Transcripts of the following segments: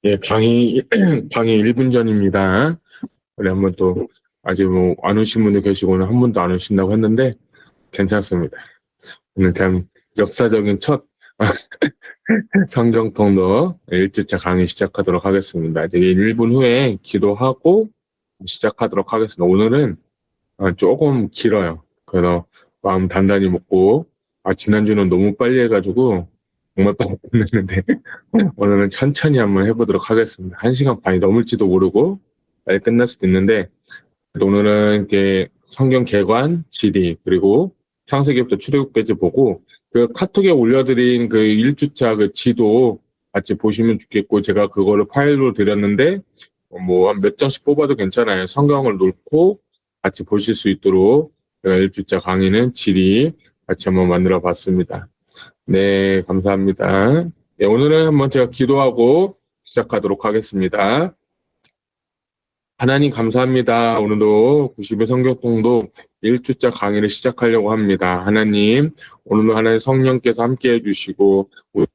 예, 강의 1분 전입니다. 우리 한번 또, 아직 뭐, 안 오신 분들 계시고, 오늘 한 분도 안 오신다고 했는데, 괜찮습니다. 오늘 대한 역사적인 첫 성경통독 1주차 강의 시작하도록 하겠습니다. 이제 1분 후에 기도하고 시작하도록 하겠습니다. 오늘은 조금 길어요. 그래서 마음 단단히 먹고, 지난주는 너무 빨리 해가지고, 정말 빨리 끝냈는데, 오늘은 천천히 한번 해보도록 하겠습니다. 1시간 반이 넘을지도 모르고 빨리 끝날 수도 있는데 오늘은 이렇게 성경 개관, 지리 그리고 창세기부터 출애굽까지 보고 그 카톡에 올려드린 그 1주차 그 지도 같이 보시면 좋겠고 제가 그거를 파일로 드렸는데 뭐 한 몇 장씩 뽑아도 괜찮아요. 성경을 놓고 같이 보실 수 있도록 제가 1주차 강의는 지리 같이 한번 만들어 봤습니다. 네, 감사합니다. 네, 오늘은 한번 제가 기도하고 시작하도록 하겠습니다. 하나님 감사합니다. 오늘도 90의 성경통독 1주차 강의를 시작하려고 합니다. 하나님, 오늘도 하나님 성령께서 함께 해주시고,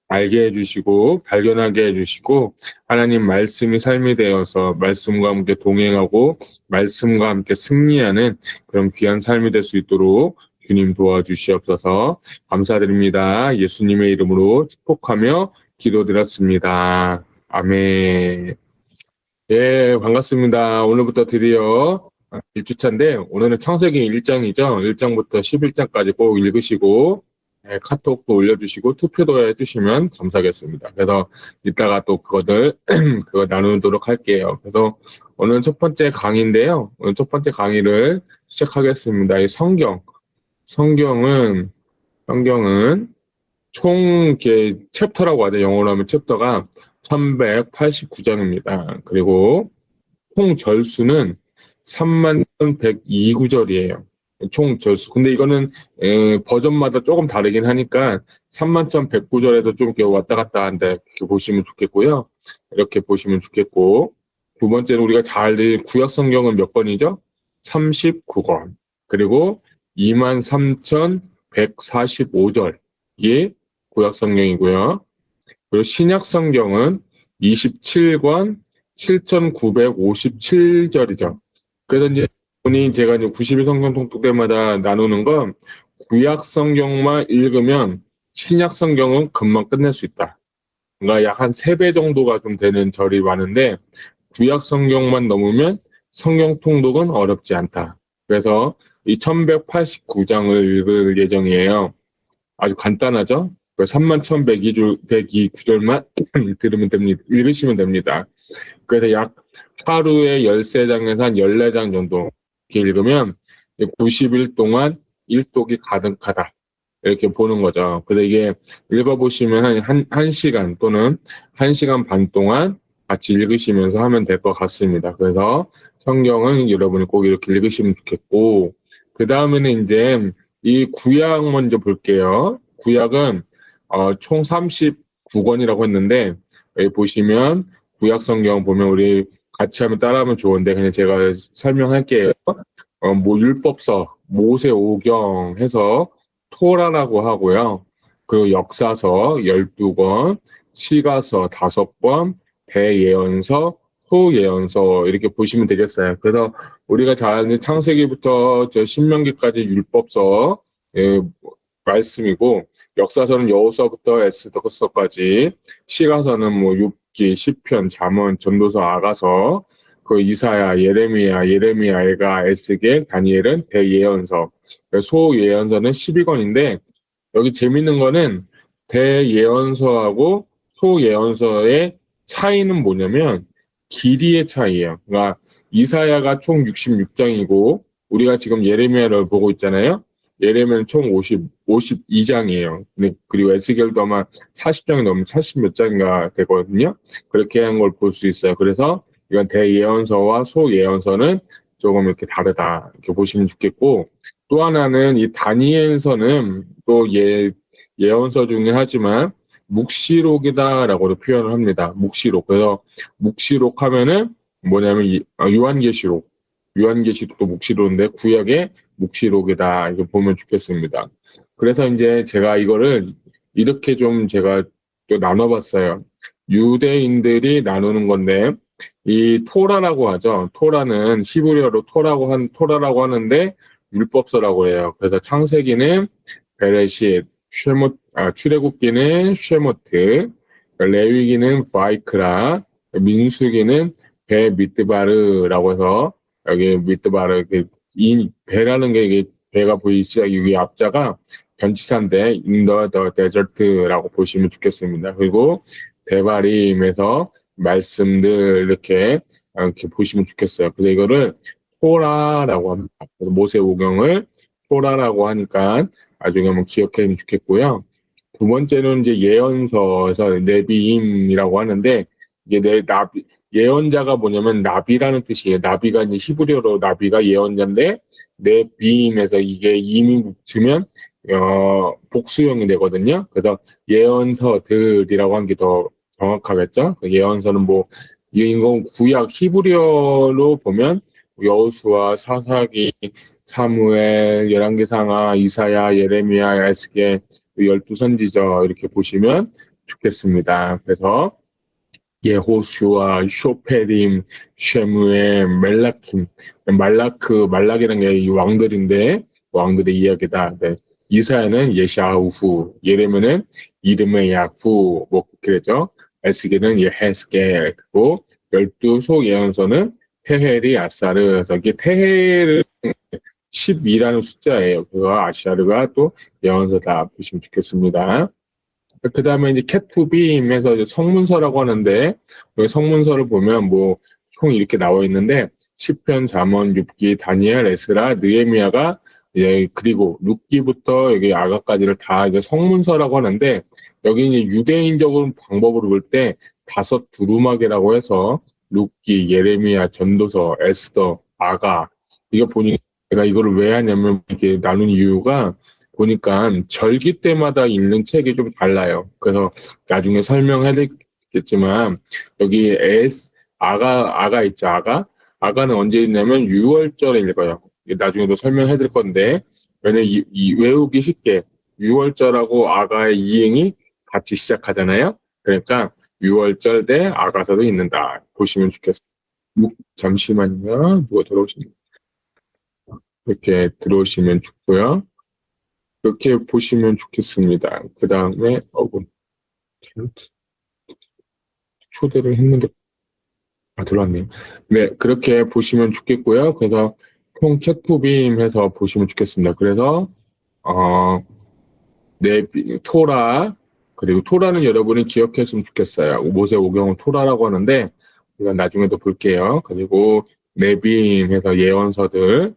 알게 해주시고, 발견하게 해주시고, 하나님 말씀이 삶이 되어서 말씀과 함께 동행하고, 말씀과 함께 승리하는 그런 귀한 삶이 될 수 있도록 주님 도와주시옵소서. 감사드립니다. 예수님의 이름으로 축복하며 기도드렸습니다. 아멘. 예, 반갑습니다. 오늘부터 드디어 1주차인데, 오늘은 창세기 1장이죠. 1장부터 11장까지 꼭 읽으시고, 카톡도 올려주시고, 투표도 해주시면 감사하겠습니다. 그래서 이따가 또 그거 나누도록 할게요. 그래서 오늘 첫 번째 강의인데요. 오늘 첫 번째 강의를 시작하겠습니다. 이 성경은 총 이렇게 챕터라고 하죠. 영어로 하면 챕터가 1189장입니다. 그리고 총 절수는 31,102구절이에요. 총 절수. 근데 이거는 버전마다 조금 다르긴 하니까 31,109절에도 좀 이렇게 왔다 갔다 한다 이렇게 보시면 좋겠고요. 이렇게 보시면 좋겠고 두 번째는 우리가 잘 읽는 구약 성경은 몇 권이죠? 39권. 그리고 23,145절이 구약 성경이고요. 그리고 신약 성경은 27권 7,957절이죠. 그래서 이제 제가 이제 90일 성경 통독 때마다 나누는 건 구약 성경만 읽으면 신약 성경은 금방 끝낼 수 있다. 그러니까 약 한 3배 정도가 좀 되는 절이 많은데 구약 성경만 넘으면 성경 통독은 어렵지 않다. 그래서 이 1189장을 읽을 예정이에요. 아주 간단하죠? 31,102구절만 들으면 됩니다. 읽으시면 됩니다. 그래서 약 하루에 13장에서 한 14장 정도 이렇게 읽으면 90일 동안 일독이 가득하다. 이렇게 보는 거죠. 그래서 이게 읽어보시면 한 시간 또는 1시간 반 동안 같이 읽으시면서 하면 될 것 같습니다. 그래서 성경은 여러분이 꼭 이렇게 읽으시면 좋겠고, 그 다음에는 이제 이 구약 먼저 볼게요. 구약은 총 39권이라고 했는데 여기 보시면 구약 성경 보면 우리 같이 하면 따라하면 좋은데 그냥 제가 설명할게요. 뭐 율법서, 모세오경 해서 토라라고 하고요. 그리고 역사서 12권, 시가서 5권, 대예언서, 소예언서 이렇게 보시면 되겠어요. 그래서 우리가 잘 아는 창세기부터 신명기까지 율법서 말씀이고 역사서는 여호수아부터 에스더서까지 시가서는 뭐 욥기, 시편, 잠언, 전도서, 아가서 그 이사야, 예레미야, 애가, 에스겔, 다니엘은 대예언서, 소예언서는 12권인데 여기 재밌는 거는 대예언서하고 소예언서의 차이는 뭐냐면 길이의 차이예요. 그러니까 이사야가 총 66장이고 우리가 지금 예레미야를 보고 있잖아요. 예레미야는 총 52장이에요. 그리고 에스겔도 아마 40장이 넘으면 40 몇 장인가 되거든요. 그렇게 한 걸 볼 수 있어요. 그래서 이건 대예언서와 소예언서는 조금 이렇게 다르다. 이렇게 보시면 좋겠고, 또 하나는 이 다니엘서는 또 예언서 중에 하지만 묵시록이다라고도 표현을 합니다. 묵시록. 그래서 묵시록 하면은 뭐냐면 요한계시록도 묵시록인데 구약의 묵시록이다. 이거 보면 좋겠습니다. 그래서 이제 제가 이거를 이렇게 좀 제가 또 나눠봤어요. 유대인들이 나누는 건데, 이 토라라고 하죠. 토라는 히브리어로 토라라고 하는데 율법서라고 해요. 그래서 창세기는 베레싯, 출애굽기는 쉐모트, 레위기는 바이크라, 민수기는 베 미드바르라고 해서 여기 미드바르 이 배라는 게 이게 배가 보이시죠? 여기 앞자가 변치사인데 in the desert라고 보시면 좋겠습니다. 그리고 대바림에서 말씀들 이렇게 보시면 좋겠어요. 그래서 이거를 토라라고 합니다. 모세오경을 토라라고 하니까 나중에 한번 기억하면 좋겠고요. 두 번째는 이제 예언서에서 네비임이라고 하는데 이게 예언자가 뭐냐면 나비라는 뜻이에요. 나비가 이제 히브리어로 나비가 예언자인데 네비임에서 이게 임이 붙으면 복수형이 되거든요. 그래서 예언서들이라고 하는 게 더 정확하겠죠. 그 예언서는 뭐 이건 구약 히브리어로 보면 여호수아, 사사기, 사무엘, 열왕기상하, 이사야, 예레미야, 에스겔 12선지자 이렇게 보시면 좋겠습니다. 그래서 예호수아, 쇼페림, 쉐무엘, 멜라킴, 말락이라는 게 이 왕들인데 왕들의 이야기다. 네. 이사야는 예샤우후, 예레미야는 이름의 야후, 뭐 그랬죠. 에스겔은 예헤스겔, 그리고 12소 예언서는 테헬이 아사르, 그래서 이게 테헬은 12라는 숫자예요. 그거 아시아르가 또 예언서다 보시면 좋겠습니다. 그 다음에 이제 케투빔에서 이제 성문서라고 하는데, 여기 성문서를 보면 뭐, 총 이렇게 나와 있는데, 시편, 잠언, 욥기, 다니엘, 에스라, 느헤미야가 이제 그리고 룻기부터 여기 아가까지를 다 이제 성문서라고 하는데, 여기 이제 유대인적인 방법으로 볼 때 다섯 두루마기라고 해서 룻기, 예레미야, 전도서, 에스더, 아가 이거 보니까 제가 이거를 왜 하냐면 이렇게 나눈 이유가 보니까 절기 때마다 읽는 책이 좀 달라요. 그래서 나중에 설명해드리겠지만 여기 아가 있죠. 아가는 언제 읽냐면 6월절에 읽어요. 나중에도 설명해드릴 건데 왜냐면 외우기 쉽게 6월절하고 아가의 이행이 같이 시작하잖아요. 그러니까 6월절 때 아가서도 읽는다 보시면 좋겠어요. 잠시만요. 누가 들어오시면 이렇게 들어오시면 좋고요. 이렇게 보시면 좋겠습니다. 그 다음에 초대를 했는데 들어왔네요. 네, 그렇게 보시면 좋겠고요. 그래서 총 캣투빔 해서 보시면 좋겠습니다. 그래서 토라 그리고 토라는 여러분이 기억했으면 좋겠어요. 모세오경은 토라라고 하는데 이건 나중에도 볼게요. 그리고 네빔 해서 예언서들,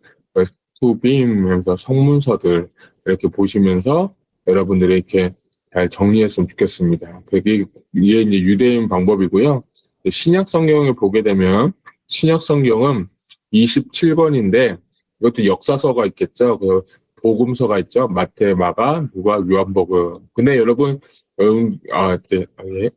투빔 해서 성문서들 이렇게 보시면서 여러분들이 이렇게 잘 정리했으면 좋겠습니다. 이게 이제 유대인 방법이고요. 신약 성경을 보게 되면 신약 성경은 27권인데 이것도 역사서가 있겠죠. 그 복음서가 있죠. 마태, 마가, 누가, 요한복음. 근데 여러분, 예.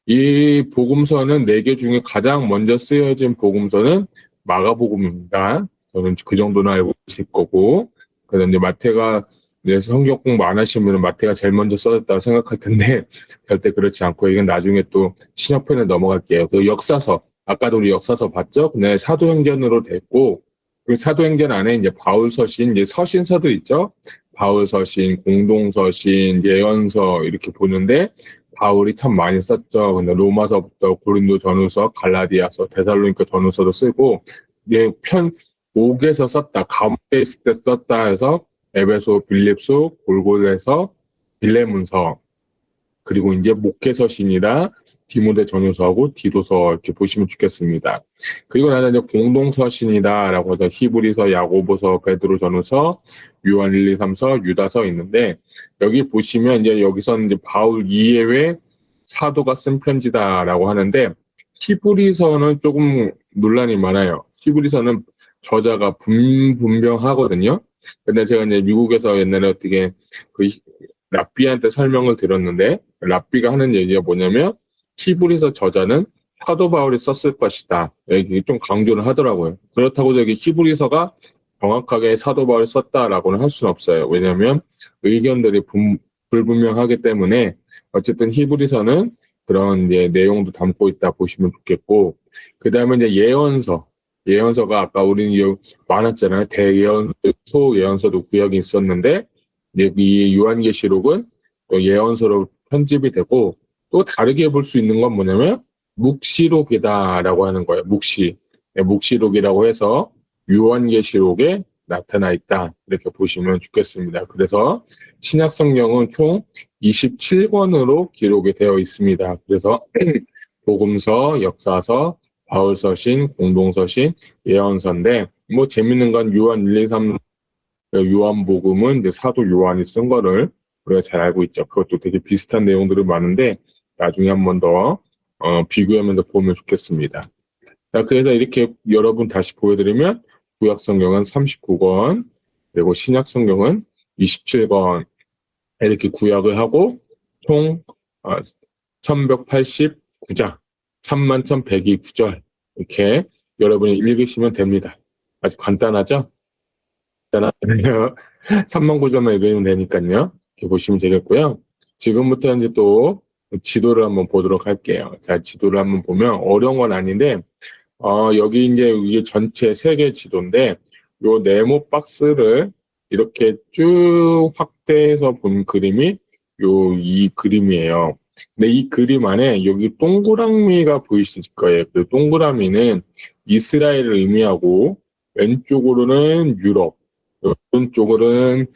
이 복음서는 4개 중에 가장 먼저 쓰여진 복음서는 마가복음입니다. 저는 그 정도는 알고 있을 거고. 그래서 이제 마태가 이제 성경 공부 안 하시는 분은 마태가 제일 먼저 써졌다고 생각할 텐데 절대 그렇지 않고 이건 나중에 또 신약편에 넘어갈게요. 그 역사서 아까도 우리 역사서 봤죠? 근데 사도행전으로 됐고 그 사도행전 안에 이제 바울서신 이제 서신서들 있죠? 바울서신, 공동서신, 예언서 이렇게 보는데 바울이 참 많이 썼죠. 근데 로마서부터 고린도 전후서, 갈라디아서, 데살로니가 전후서도 쓰고 이제 편 5개서 썼다. 가운데 있을 때 썼다 해서 에베소, 빌립소, 골고새서, 빌레문서 그리고 이제 목회서신이라 디모데 전후서하고 디도서 이렇게 보시면 좋겠습니다. 그리고 나는 이제 공동서신이다라고 해서 히브리서, 야고보서, 베드로 전후서, 요한 1, 2, 3서, 유다서 있는데 여기 보시면 이제 여기서는 이제 바울 이외에 사도가 쓴 편지다라고 하는데 히브리서는 조금 논란이 많아요. 히브리서는 저자가 분명하거든요. 근데 제가 이제 미국에서 옛날에 어떻게 랍비한테 설명을 들었는데 랍비가 하는 얘기가 뭐냐면 히브리서 저자는 사도 바울이 썼을 것이다. 이게 좀 강조를 하더라고요. 그렇다고 저기 히브리서가 정확하게 사도 바울이 썼다라고는 할 수는 없어요. 왜냐하면 의견들이 불분명하기 때문에 어쨌든 히브리서는 그런 이제 내용도 담고 있다 보시면 좋겠고, 그 다음에 이제 예언서가 아까 우리는 많았잖아요. 대예언, 소예언서도 구역이 있었는데, 이제 이 요한계시록은 또 예언서로 편집이 되고, 또 다르게 볼 수 있는 건 뭐냐면, 묵시록이다라고 하는 거예요. 묵시록이라고 해서 요한계시록에 나타나 있다. 이렇게 보시면 좋겠습니다. 그래서 신약 성경은 총 27권으로 기록이 되어 있습니다. 그래서 복음서, 역사서, 바울서신, 공동서신, 예언서인데 뭐 재밌는 건 요한 1, 2, 3, 요한복음은 이제 사도 요한이 쓴 거를 우리가 잘 알고 있죠. 그것도 되게 비슷한 내용들이 많은데 나중에 한 번 더 비교하면서 보면 좋겠습니다. 자, 그래서 이렇게 여러분 다시 보여드리면 구약 성경은 39권, 그리고 신약 성경은 27권 이렇게 구약을 하고 총 1189장, 31,102 구절 이렇게 여러분이 읽으시면 됩니다. 아주 간단하죠? 간단하네요. 3만 구절만 읽으면 되니까요. 이렇게 보시면 되겠고요. 지금부터 이제 또 지도를 한번 보도록 할게요. 자, 지도를 한번 보면 어려운 건 아닌데 여기 이제 이게 전체 세계 지도인데, 요 네모 박스를 이렇게 쭉 확대해서 본 그림이 이 그림이에요. 근데 이 그림 안에 여기 동그라미가 보이실 거예요. 그 동그라미는 이스라엘을 의미하고, 왼쪽으로는 유럽, 오른쪽으로는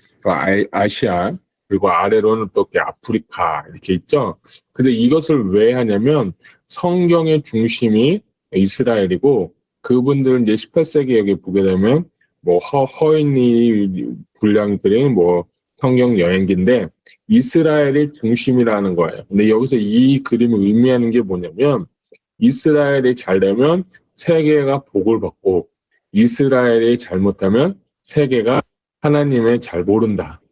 아시아, 그리고 아래로는 또 이렇게 아프리카 이렇게 있죠. 근데 이것을 왜 하냐면 성경의 중심이 이스라엘이고 그분들은 이제 18세기 여기 보게 되면 뭐 허인이 분량이 그린 뭐 성경 여행기인데 이스라엘이 중심이라는 거예요. 근데 여기서 이 그림을 의미하는 게 뭐냐면 이스라엘이 잘 되면 세계가 복을 받고 이스라엘이 잘못하면 세계가 하나님을 잘 모른다.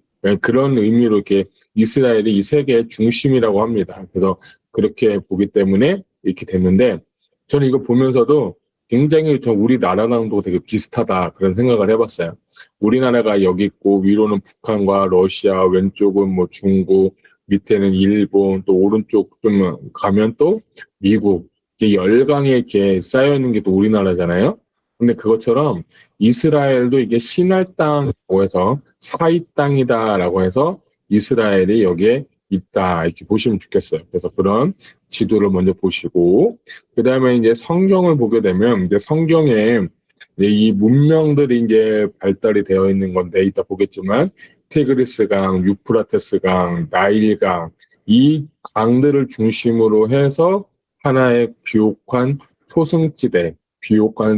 그런 의미로 이렇게 이스라엘이 이 세계의 중심이라고 합니다. 그래서 그렇게 보기 때문에 이렇게 됐는데 저는 이거 보면서도 굉장히 우리나라랑도 되게 비슷하다 그런 생각을 해봤어요. 우리나라가 여기 있고 위로는 북한과 러시아, 왼쪽은 뭐 중국, 밑에는 일본, 또 오른쪽 좀 가면 또 미국. 이게 열강에 이렇게 쌓여 있는 게 또 우리나라잖아요. 근데 그것처럼 이스라엘도 이게 신할 땅이라고 해서 사이 땅이다라고 해서 이스라엘이 여기에 있다 이렇게 보시면 좋겠어요. 그래서 그런 지도를 먼저 보시고 그 다음에 이제 성경을 보게 되면 이제 성경에 이제 이 문명들이 이제 발달이 되어 있는 건데 이따 보겠지만 티그리스강, 유프라테스강, 나일강 이 강들을 중심으로 해서 하나의 비옥한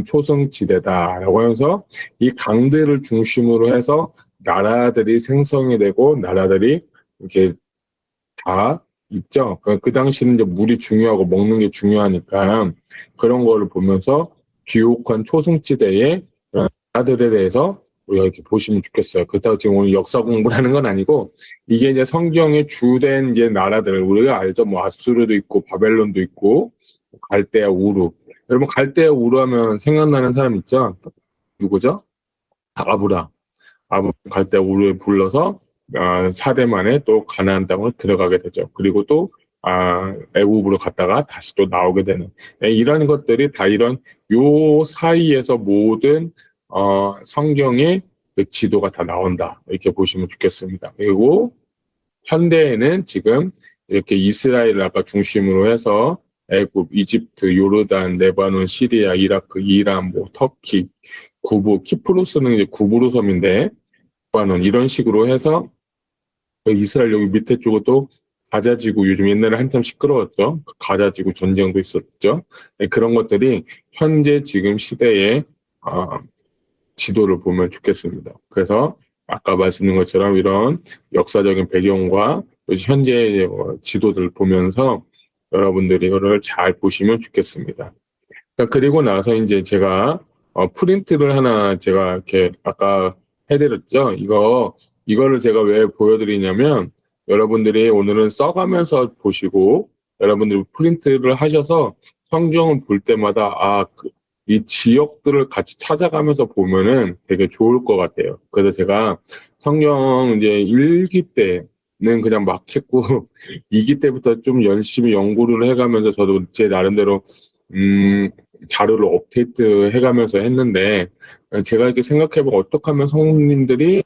초승지대다라고 하면서 이 강들을 중심으로 해서 나라들이 생성이 되고 나라들이 이렇게 다 있죠. 그 당시는 이제 물이 중요하고 먹는 게 중요하니까 그런 거를 보면서 비옥한 초승지대의 나라들에 대해서 우리가 이렇게 보시면 좋겠어요. 그렇다고 지금 오늘 역사 공부를 하는 건 아니고 이게 이제 성경의 주된 이제 나라들 우리가 알죠. 뭐 아수르도 있고 바벨론도 있고 갈대아 우루. 여러분 갈대아 우루 하면 생각나는 사람 있죠? 누구죠? 아브라. 갈대아 우루에 불러서 4대 만에 또 가나안 땅으로 들어가게 되죠. 그리고 또 애굽으로 갔다가 다시 또 나오게 되는 이런 것들이 다 이런 요 사이에서 모든 성경의 그 지도가 다 나온다 이렇게 보시면 좋겠습니다. 그리고 현대에는 지금 이렇게 이스라엘을 아까 중심으로 해서 애굽, 이집트, 요르단, 레바논, 시리아, 이라크, 이란, 뭐 터키, 키프로스는 이제 구부로 섬인데 레바논 이런 식으로 해서 이스라엘 여기 밑에 쪽도 가자지구 요즘 옛날에 한참 시끄러웠죠. 가자지구 전쟁도 있었죠. 그런 것들이 현재 지금 시대의 지도를 보면 좋겠습니다. 그래서 아까 말씀드린 것처럼 이런 역사적인 배경과 현재 지도들 보면서 여러분들이 이거를 잘 보시면 좋겠습니다. 그리고 나서 이제 제가 프린트를 하나 제가 이렇게 아까 해드렸죠. 이거를 제가 왜 보여드리냐면 여러분들이 오늘은 써가면서 보시고 여러분들이 프린트를 하셔서 성경을 볼 때마다 이 지역들을 같이 찾아가면서 보면은 되게 좋을 것 같아요. 그래서 제가 성경 이제 읽기 때 그냥 막 했고 2기 때부터 좀 열심히 연구를 해가면서 저도 제 나름대로 자료를 업데이트 해가면서 했는데 제가 이렇게 생각해보면 어떻게 하면 성님들이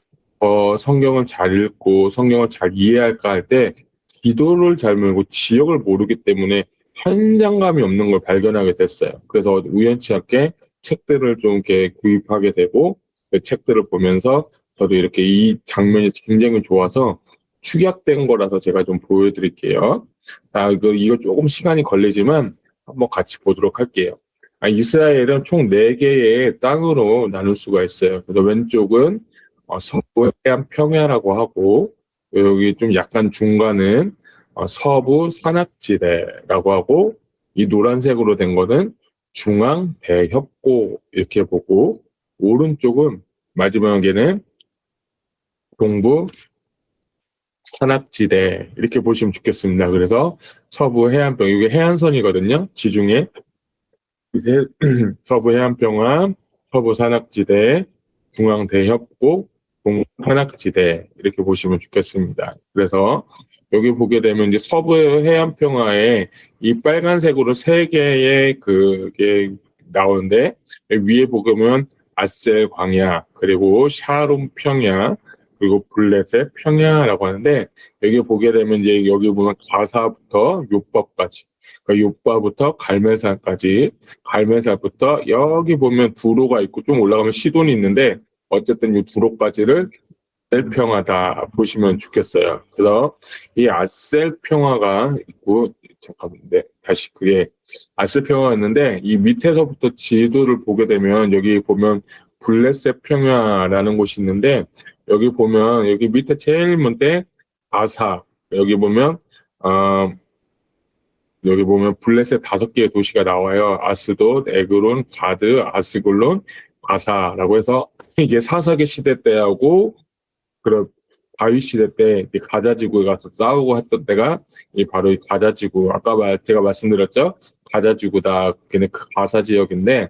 성경을 잘 읽고 성경을 잘 이해할까 할 때 기도를 잘 모르고 지역을 모르기 때문에 현장감이 없는 걸 발견하게 됐어요. 그래서 우연치 않게 책들을 좀 이렇게 구입하게 되고 그 책들을 보면서 저도 이렇게 이 장면이 굉장히 좋아서 축약된 거라서 제가 좀 보여드릴게요. 이거 조금 시간이 걸리지만 한번 같이 보도록 할게요. 이스라엘은 총 4개의 땅으로 나눌 수가 있어요. 그래서 왼쪽은 서부 해안 평야라고 하고 여기 좀 약간 중간은 서부 산악지대라고 하고 이 노란색으로 된 거는 중앙 대협고 이렇게 보고 오른쪽은 마지막에는 동부 산악지대 이렇게 보시면 좋겠습니다. 그래서 서부 해안평 이게 해안선이거든요. 지중해 이제 서부 해안평화, 서부 산악지대, 중앙 대협곡, 동부 산악지대 이렇게 보시면 좋겠습니다. 그래서 여기 보게 되면 이제 서부 해안평화에 이 빨간색으로 3개의 그게 나오는데 위에 보면 아셀 광야 그리고 샤론 평야 그리고 블레셋 평야라고 하는데 여기 보게 되면 이제 여기 보면 가사부터 욥바까지 그러니까 욥바부터 갈멜산까지 갈멜산부터 여기 보면 두로가 있고 좀 올라가면 시돈이 있는데 어쨌든 이 두로까지를 아셀평화다 보시면 좋겠어요. 그래서 이 아셀평화가 있고 잠깐만 네, 다시 그게 아셀평화였는데 이 밑에서부터 지도를 보게 되면 여기 보면 블레셋 평야라는 곳이 있는데 여기 보면 여기 밑에 제일 먼데 아사 여기 보면 어, 여기 보면 블레셋 5개의 도시가 나와요. 아스돗, 에그론, 가드, 아스글론, 바사라고 해서 이게 사사기 시대 때하고 그런 바위 시대 때 가자 지구에 가서 싸우고 했던 때가 이 바로 이 가자 지구 아까 제가 말씀드렸죠. 가자 지구다. 걔네 그 가사 지역인데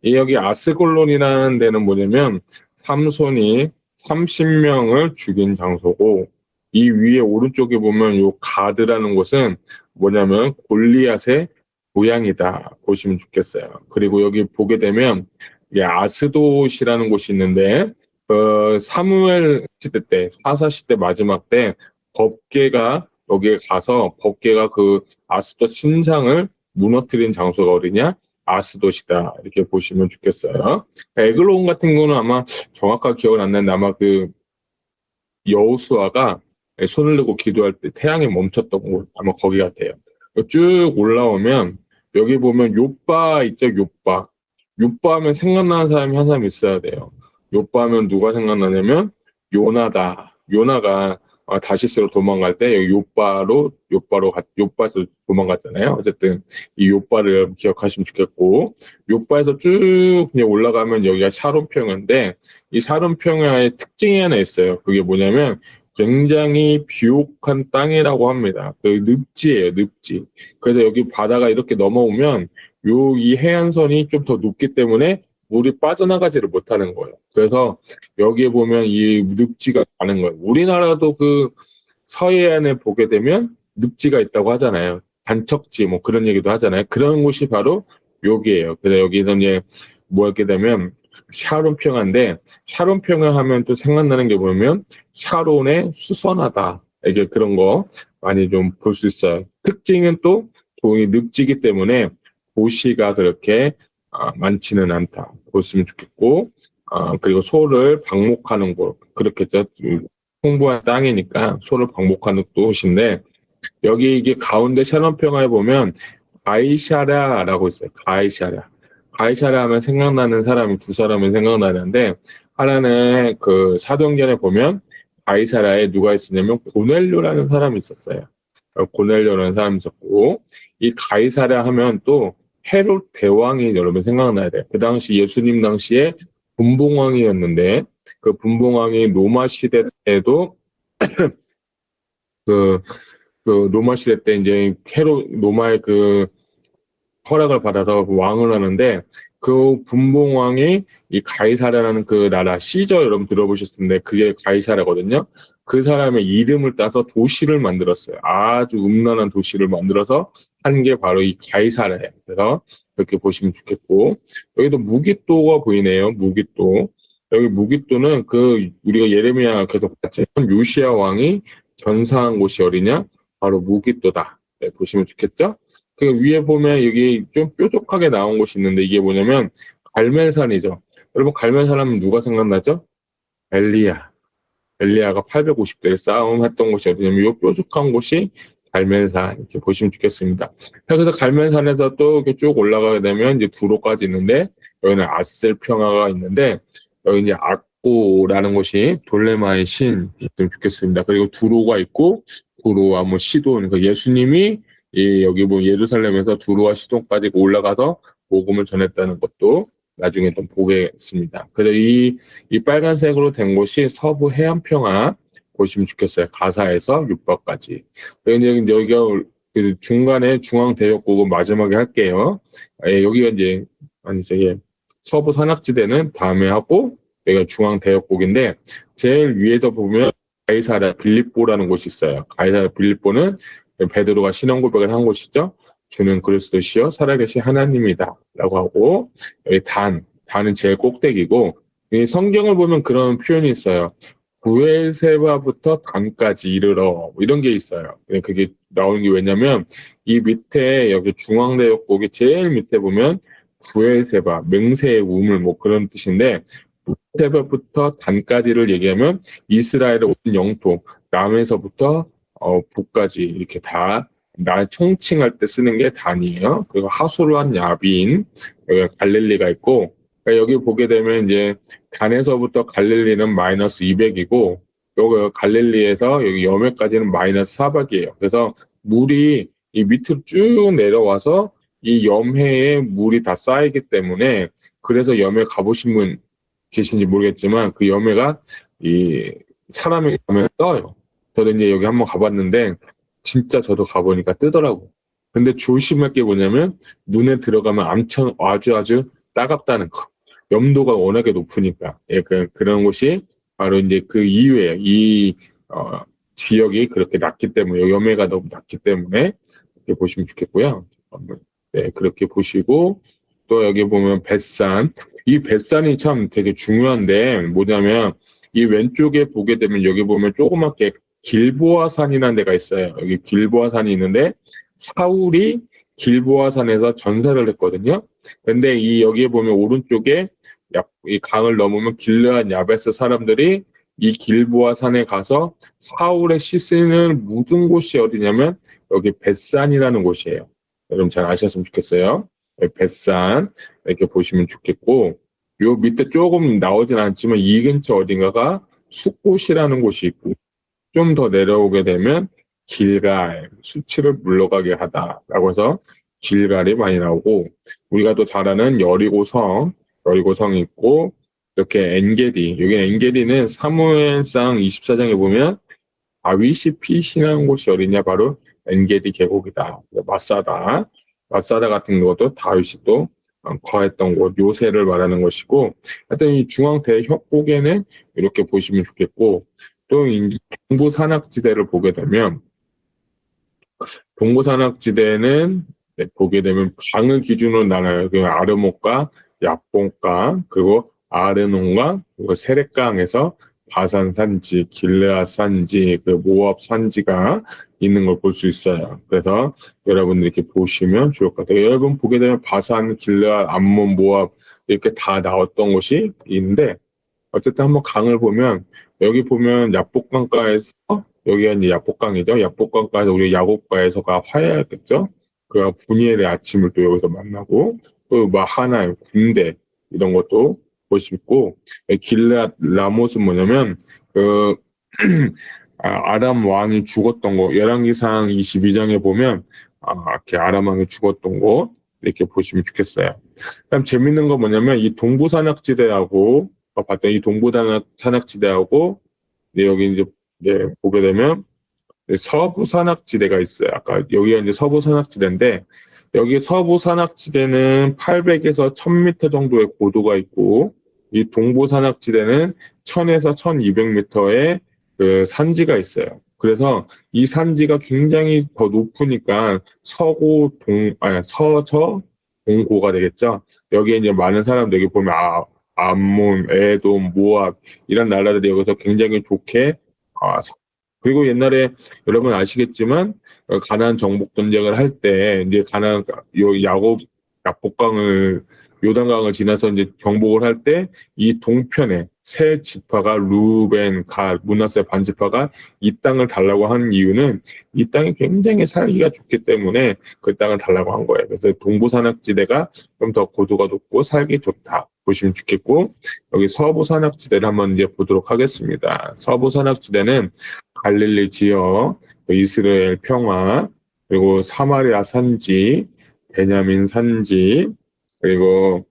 이 여기 아스글론이라는 데는 뭐냐면 삼손이 30명을 죽인 장소고 이 위에 오른쪽에 보면 요 가드라는 곳은 뭐냐면 골리앗의 고향이다 보시면 좋겠어요. 그리고 여기 보게 되면 아스돗이라는 곳이 있는데 사무엘 시대 때 사사 시대 마지막 때 법궤가 여기에 가서 법궤가 그 아스돗 신상을 무너뜨린 장소가 어디냐? 아스돗이다 이렇게 보시면 좋겠어요. 에글론 같은 거는 아마 정확하게 기억은 안 나는데 아마 그 여호수아가 손을 들고 기도할 때 태양이 멈췄던 곳 아마 거기 같아요. 쭉 올라오면 여기 보면 욥바 있죠. 욥바 하면 생각나는 사람이 한 사람 있어야 돼요. 욥바 하면 누가 생각나냐면 요나다. 요나가 다시스로 도망갈 때 여기 욥바에서 도망갔잖아요. 어쨌든 이 욥바를 기억하시면 좋겠고 욥바에서 쭉 그냥 올라가면 여기가 샤론 평야인데 이 샤론 평야의 특징이 하나 있어요. 그게 뭐냐면 굉장히 비옥한 땅이라고 합니다. 그 늪지예요, 늪지. 그래서 여기 바다가 이렇게 넘어오면 이 해안선이 좀 더 높기 때문에 물이 빠져나가지를 못하는 거예요. 그래서 여기에 보면 이 늪지가 많은 거예요. 우리나라도 그 서해안에 보게 되면 늪지가 있다고 하잖아요. 단척지 뭐 그런 얘기도 하잖아요. 그런 곳이 바로 여기예요. 그래서 여기서 이제 뭐 하게 되면 샤론 평야인데 샤론 평야 하면 또 생각나는 게 뭐냐면 샤론의 수선하다 이게 그런 거 많이 좀 볼 수 있어요. 특징은 또 동이 늪지기 때문에 도시가 그렇게 많지는 않다 보시면 좋겠고 그리고 소를 방목하는 곳 그렇겠죠. 풍부한 땅이니까 소를 방목하는 곳인데 여기 이게 가운데 샤론 평야에 보면 가이샤라라고 있어요. 가이샤라 하면 생각나는 사람이 두 사람이 생각나는데 하나는 그 사도행전에 보면 가이사라에 누가 있었냐면 고넬료라는 사람이 있었어요. 고넬료라는 사람이 있었고 이 가이사라 하면 또 헤롯 대왕이 여러분 생각나야 돼요. 그 당시 예수님 당시에 분봉왕이었는데 그 분봉왕이 로마 시대 때도 그 로마 시대 때 이제 로마의 그 허락을 받아서 왕을 하는데 그 분봉왕이 이 가이사라라는 그 나라 시저 여러분 들어보셨을 텐데 그게 가이사라거든요. 그 사람의 이름을 따서 도시를 만들었어요. 아주 음란한 도시를 만들어서 한 게 바로 이 가이사라예요. 그래서 그렇게 보시면 좋겠고 여기도 무기또가 보이네요. 무기또. 여기 무기또는 그 우리가 예레미야 계속 봤지만 요시야 왕이 전사한 곳이 어디냐? 바로 무기또다. 네, 보시면 좋겠죠? 그 위에 보면 여기 좀 뾰족하게 나온 곳이 있는데 이게 뭐냐면 갈멜산이죠. 여러분 갈멜산 하면 누가 생각나죠? 엘리야. 엘리야가 850대를 싸움했던 곳이 어디냐면 이 뾰족한 곳이 갈멜산 이렇게 보시면 좋겠습니다. 자, 그래서 갈멜산에서 또 이렇게 쭉 올라가게 되면 이제 두로까지 있는데 여기는 아셀 평화가 있는데 여기 이제 악고라는 곳이 돌레마의 신 있으면 좋겠습니다. 그리고 두로가 있고 두로와 뭐 시돈 그 예수님이 여기 뭐 예루살렘에서 두로와 시돈까지 올라가서 복음을 전했다는 것도 나중에 좀 보겠습니다. 그래서 이 빨간색으로 된 곳이 서부 해안평화 보시면 좋겠어요. 가사에서 육박까지. 이제 여기가 그 중간에 중앙대역국은 마지막에 할게요. 여기가 이제 아니 저기 서부 산악지대는 다음에 하고 여기가 중앙대역국인데 제일 위에다 보면 가이사랴 빌립보라는 곳이 있어요. 가이사랴 빌립보는 베드로가 신앙 고백을 한 곳이죠. 주는 그리스도시요 살아계신 하나님이다 라고 하고 여기 단은 제일 꼭대기고 이 성경을 보면 그런 표현이 있어요. 부엘세바부터 단까지 이르러 뭐 이런 게 있어요. 그게 나오는 게 왜냐면 이 밑에 여기 중앙대역국이 제일 밑에 보면 부엘세바 맹세의 우물 뭐 그런 뜻인데 부엘세바부터 단까지를 얘기하면 이스라엘의 온 영토 남에서부터 북까지 이렇게 다 나 총칭할 때 쓰는 게 단이에요. 그리고 하수르한 야빈 여기 갈릴리가 있고 그러니까 여기 보게 되면 이제 단에서부터 갈릴리는 마이너스 200이고 여기 갈릴리에서 여기 염해까지는 마이너스 400이에요. 그래서 물이 이 밑으로 쭉 내려와서 이 염해에 물이 다 쌓이기 때문에 그래서 염해 가보신 분 계신지 모르겠지만 그 염해가 이 사람이 가면 떠요. 저도 이제 여기 한번 가봤는데 진짜 저도 가보니까 뜨더라고. 근데 조심할 게 뭐냐면 눈에 들어가면 암천 아주 따갑다는 거. 염도가 워낙에 높으니까. 예, 그런 곳이 바로 이제 그 이외에 지역이 그렇게 낮기 때문에 염해가 너무 낮기 때문에 이렇게 보시면 좋겠고요. 네, 그렇게 보시고 또 여기 보면 벳산. 이 벳산이 참 되게 중요한데 뭐냐면 이 왼쪽에 보게 되면 여기 보면 조그맣게 길보아산이라는 데가 있어요. 여기 길보아산이 있는데 사울이 길보아산에서 전사를 했거든요. 근데 여기에 보면 오른쪽에 이 강을 넘으면 길르한 야베스 사람들이 이 길보아산에 가서 사울의 시신을 묻은 곳이 어디냐면 여기 벳산이라는 곳이에요. 여러분 잘 아셨으면 좋겠어요. 벳산 이렇게 보시면 좋겠고 요 밑에 조금 나오진 않지만 이 근처 어딘가가 숫곳이라는 곳이 있고 좀 더 내려오게 되면 길갈, 수치를 물러가게 하다라고 해서 길갈이 많이 나오고 우리가 또 잘 아는 여리고성이 있고 이렇게 엔게디, 여기 엔게디는 사무엘상 24장에 보면 다윗이 피신한 곳이 어디냐 바로 엔게디 계곡이다. 마사다 같은 것도 다윗이 또 거했던 곳, 요새를 말하는 것이고 하여튼 이 중앙 대협곡에는 이렇게 보시면 좋겠고 또 동부산악지대를 보게 되면 동부산악지대는 보게 되면 강을 기준으로 나눠요. 그 아르못과 야뽕강 그리고 아르논과 그리고 세렛강에서 바산 산지, 길르앗 산지, 그 모압 산지가 있는 걸 볼 수 있어요. 그래서 여러분들 이렇게 보시면 좋을 것 같아요. 여러분 보게 되면 바산, 길르앗, 암몬, 모압 이렇게 다 나왔던 곳이 있는데 어쨌든 한번 강을 보면 여기 보면 야복강가에서 여기가 이제 야복강이죠. 야복강가에서 우리 야곱가에서가 화해했겠죠. 그 분이엘의 아침을 또 여기서 만나고 또 마하나의 군대 이런 것도 볼 수 있고 길르앗 라못은 뭐냐면 그 아람 왕이 죽었던 거 열왕기상 22장에 보면 이렇게 아람 왕이 죽었던 거 이렇게 보시면 좋겠어요. 그다음 재밌는 거 뭐냐면 이 동부산악지대하고 봤던 이 동부산악지대하고 여기 이제 보게 되면 서부산악지대가 있어요. 아까 여기가 이제 서부산악지대인데 여기 서부 산악지대는 800에서 1000m 정도의 고도가 있고, 이 동부 산악지대는 1000에서 1200m의 그 산지가 있어요. 그래서 이 산지가 굉장히 더 높으니까 서저, 동고가 되겠죠. 여기에 이제 많은 사람들이 보면, 암몬, 에돔, 모압, 이런 나라들이 여기서 굉장히 좋게, 그리고 옛날에 여러분 아시겠지만, 가나안 정복 전쟁을 할 때 이제 가나안 야곱 야복강을 요단강을 지나서 이제 정복을 할 때 이 동편에 세 지파가 루벤, 갓, 므낫세 반지파가 이 땅을 달라고 한 이유는 이 땅이 굉장히 살기가 좋기 때문에 그 땅을 달라고 한 거예요. 그래서 동부 산악지대가 좀 더 고도가 높고 살기 좋다 보시면 좋겠고, 여기 서부 산악지대를 한번 이제 보도록 하겠습니다. 서부 산악지대는 갈릴리 지역, 이스라엘 평화, 그리고 사마리아 산지, 베냐민 산지, 그리고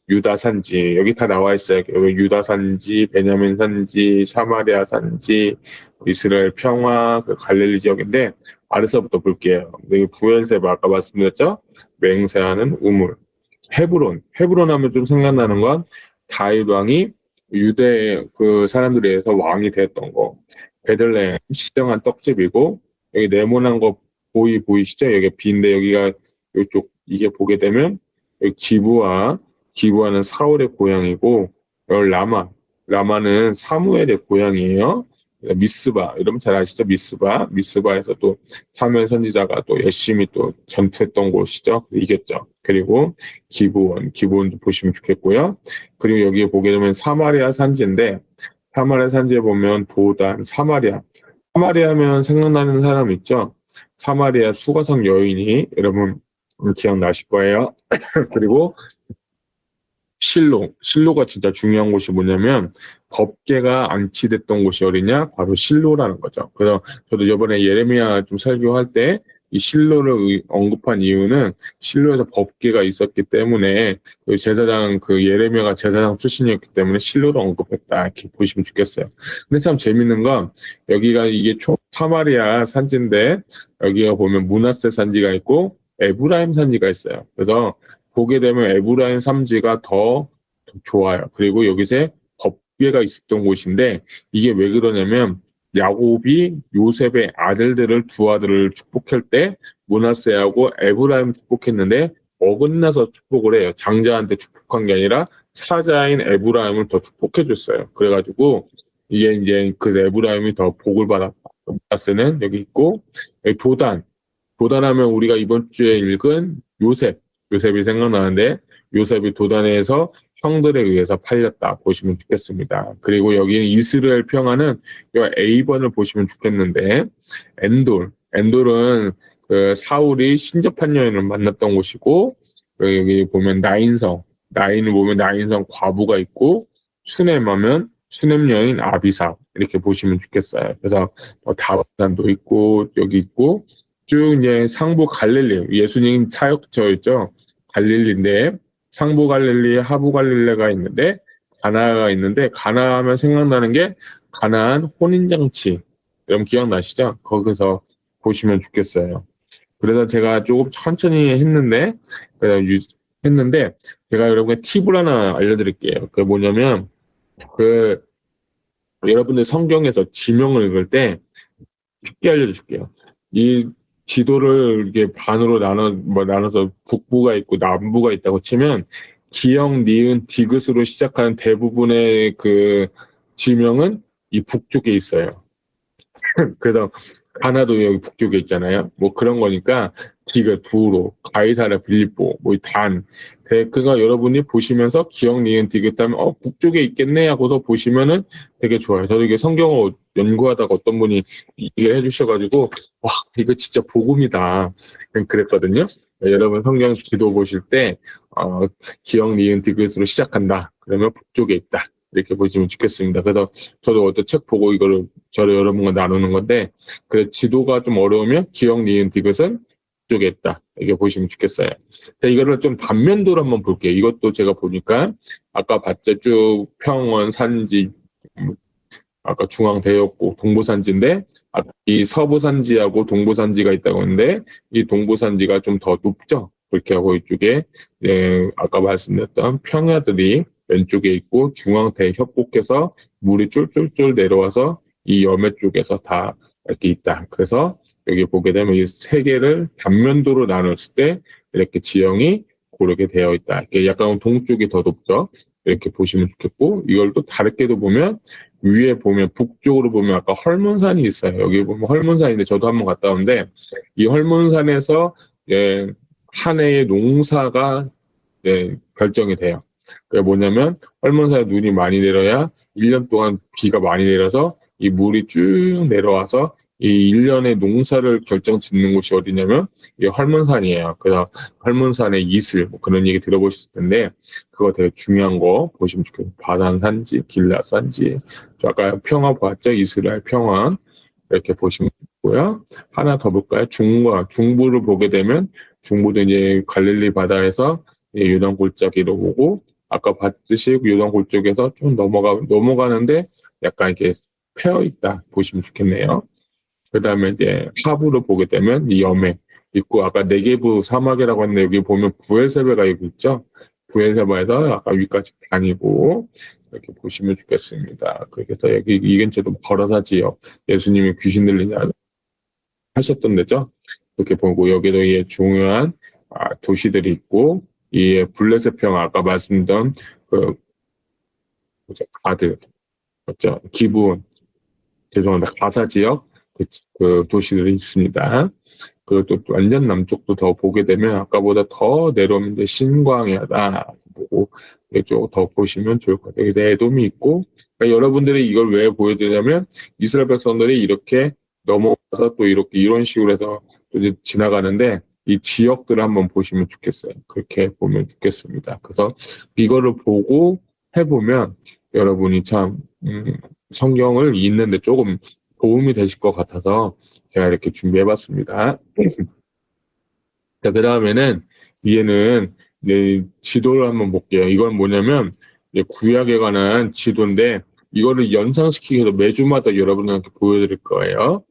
유다 산지, 여기 다 나와 있어요. 여기 유다 산지, 베냐민 산지, 사마리아 산지, 이스라엘 평화, 그 갈릴리 지역인데, 아래서부터 볼게요. 여기 부엘세바 아까 말씀드렸죠? 맹세하는 우물. 헤브론 하면 좀 생각나는 건 다윗 왕이 유대 그 사람들에 의해서 왕이 됐던 거. 베들레헴 시정한 떡집이고, 여기 네모난 거 보이시죠? 여기 B인데 여기가 이쪽 이게 보게 되면 여기 기부아는 사울의 고향이고, 여기 라마는 사무엘의 고향이에요. 미스바 여러분 잘 아시죠? 미스바에서 또 사무엘 선지자가 또 열심히 또 전투했던 곳이죠. 이겼죠. 그리고 기브온도 보시면 좋겠고요. 그리고 여기에 보게 되면 사마리아 산지인데, 사마리아 산지에 보면 도단, 사마리아 하면 생각나는 사람 있죠? 사마리아 수가성 여인이 여러분 기억나실 거예요. 그리고 실로가 진짜 중요한 곳이 뭐냐면 법궤가 안치됐던 곳이 어디냐? 바로 실로라는 거죠. 그래서 저도 이번에 예레미야 좀 설교할 때 이 실로를 언급한 이유는 실로에서 법궤가 있었기 때문에 그 제사장 그 예레미야가 제사장 출신이었기 때문에 실로를 언급했다 이렇게 보시면 좋겠어요. 근데 참 재밌는 건 여기가 이게 사마리아 산지인데 여기가 보면 므낫세 산지가 있고 에브라임 산지가 있어요. 그래서 보게 되면 에브라임 산지가 더 좋아요. 그리고 여기서 법궤가 있었던 곳인데 이게 왜 그러냐면 야곱이 요셉의 두 아들을 축복할 때 므낫세하고 에브라임 축복했는데 어긋나서 축복을 해요. 장자한테 축복한 게 아니라 사자인 에브라임을 더 축복해 줬어요. 그래가지고 이게 이제 그 에브라임이 더 복을 받았다. 므낫세는 여기 있고, 여기 도단하면 우리가 이번 주에 읽은 요셉이 생각나는데 요셉이 도단에서 형들에 의해서 팔렸다 보시면 좋겠습니다. 그리고 여기는 이스라엘 평화는 A번을 보시면 좋겠는데, 엔돌은 그 사울이 신접한 여인을 만났던 곳이고, 여기 보면 나인을 보면 나인성 과부가 있고, 수넴하면 수넴 여인 아비사 이렇게 보시면 좋겠어요. 그래서 다바산도 있고 여기 있고 쭉 이제 상부 갈릴리, 예수님 사역처였죠. 갈릴리인데 상부 갈릴리, 하부 갈릴리가 있는데 가나가 있는데, 가나 하면 생각나는 게 가나안 혼인잔치. 여러분 기억나시죠? 거기서 보시면 좋겠어요. 그래서 제가 조금 천천히 했는데 제가 여러분께 팁을 하나 알려드릴게요. 그게 뭐냐면 여러분들 성경에서 지명을 읽을 때 쉽게 알려줄게요. 이 지도를 이렇게 반으로 나눠서 북부가 있고 남부가 있다고 치면 기역, 니은, 디귿으로 시작하는 대부분의 그 지명은 이 북쪽에 있어요. 그래서 가나도 여기 북쪽에 있잖아요. 뭐 그런 거니까 디귿, 부로, 가이사라, 빌립보, 그러니까 여러분이 보시면서 기역, 니은, 디귿 하면 북쪽에 있겠네 하고서 보시면은 되게 좋아요. 저도 이게 성경을 연구하다가 어떤 분이 얘기를 해주셔가지고 와 이거 진짜 복음이다 그랬거든요. 여러분 성경 지도 보실 때 기역, 니은, 디귿으로 시작한다. 그러면 북쪽에 있다. 이렇게 보시면 좋겠습니다. 그래서 저도 어떤 책 보고 이거를 여러분과 나누는 건데, 그 지도가 좀 어려우면 기역, 니은, 디귿은 쪽에 있다. 이렇게 보시면 좋겠어요. 자, 이거를 좀 단면도로 한번 볼게요. 이것도 제가 보니까 아까 봤죠? 쭉 평원, 산지, 아까 중앙대였고 동부산지인데 이 서부산지하고 동부산지가 있다고 하는데 이 동부산지가 좀 더 높죠. 그렇게 하고 이쪽에 아까 말씀드렸던 평야들이 왼쪽에 있고 중앙대 협곡에서 물이 쫄쫄쫄 내려와서 이 염해 쪽에서 다 이렇게 있다. 그래서 여기 보게 되면 이 세 개를 단면도로 나눴을 때 이렇게 지형이 고르게 되어 있다. 이렇게 약간 동쪽이 더 높죠. 이렇게 보시면 좋겠고, 이걸 또 다르게도 보면 위에 보면 북쪽으로 보면 아까 헐문산이 있어요. 여기 보면 헐문산인데 저도 한번 갔다 왔는데 이 헐문산에서 한 해의 농사가 결정이 돼요. 그게 뭐냐면 헐문산에 눈이 많이 내려야 1년 동안 비가 많이 내려서 이 물이 쭉 내려와서 이 1년의 농사를 결정 짓는 곳이 어디냐면 이 헐문산이에요. 그래서 헐문산의 이슬 뭐 그런 얘기 들어보셨을 텐데 그거 되게 중요한 거 보시면 좋겠어요. 바단산지, 길라산지, 아까 평화 보았죠? 이스라엘 평화 이렇게 보시면 좋고요. 하나 더 볼까요? 중부를 보게 되면 중부도 이제 갈릴리 바다에서 요단 골짜기로 보고 아까 봤듯이 요단 골짜기에서 좀 넘어가는데 약간 이렇게 패여 있다 보시면 좋겠네요. 그 다음에 이제 하부로 보게 되면 이 염해 있고 아까 네게부 사막이라고 했는데 여기 보면 부엘세바가 여기 있죠. 부엘세바에서 아까 위까지 다니고 이렇게 보시면 좋겠습니다. 그래서 여기 이 근처도 거라사 지역 예수님이 귀신 들리냐 하셨던 데죠. 이렇게 보고 여기도 중요한 도시들이 있고 이 블레셋평 아까 말씀드린 그 가드 맞죠? 기브온 죄송합니다. 가사 지역 그 도시들이 있습니다. 그것도 완전 남쪽도 더 보게 되면 아까보다 더 내려오면 이제 신광야다 보고 이쪽 더 보시면 좋을 것 같아요. 여기 에돔이 있고 그러니까 여러분들이 이걸 왜 보여드리냐면 이스라엘 백성들이 이렇게 넘어가서 또 이렇게 이런 식으로 해서 또 이제 지나가는데 이 지역들을 한번 보시면 좋겠어요. 그렇게 보면 좋겠습니다. 그래서 이거를 보고 해보면 여러분이 참 성경을 읽는데 조금 도움이 되실 것 같아서 제가 이렇게 준비해봤습니다. 자, 그 다음에는 위에는 지도를 한번 볼게요. 이건 뭐냐면 구약에 관한 지도인데 이거를 연상시키기 위해서 매주마다 여러분들한테 보여드릴 거예요.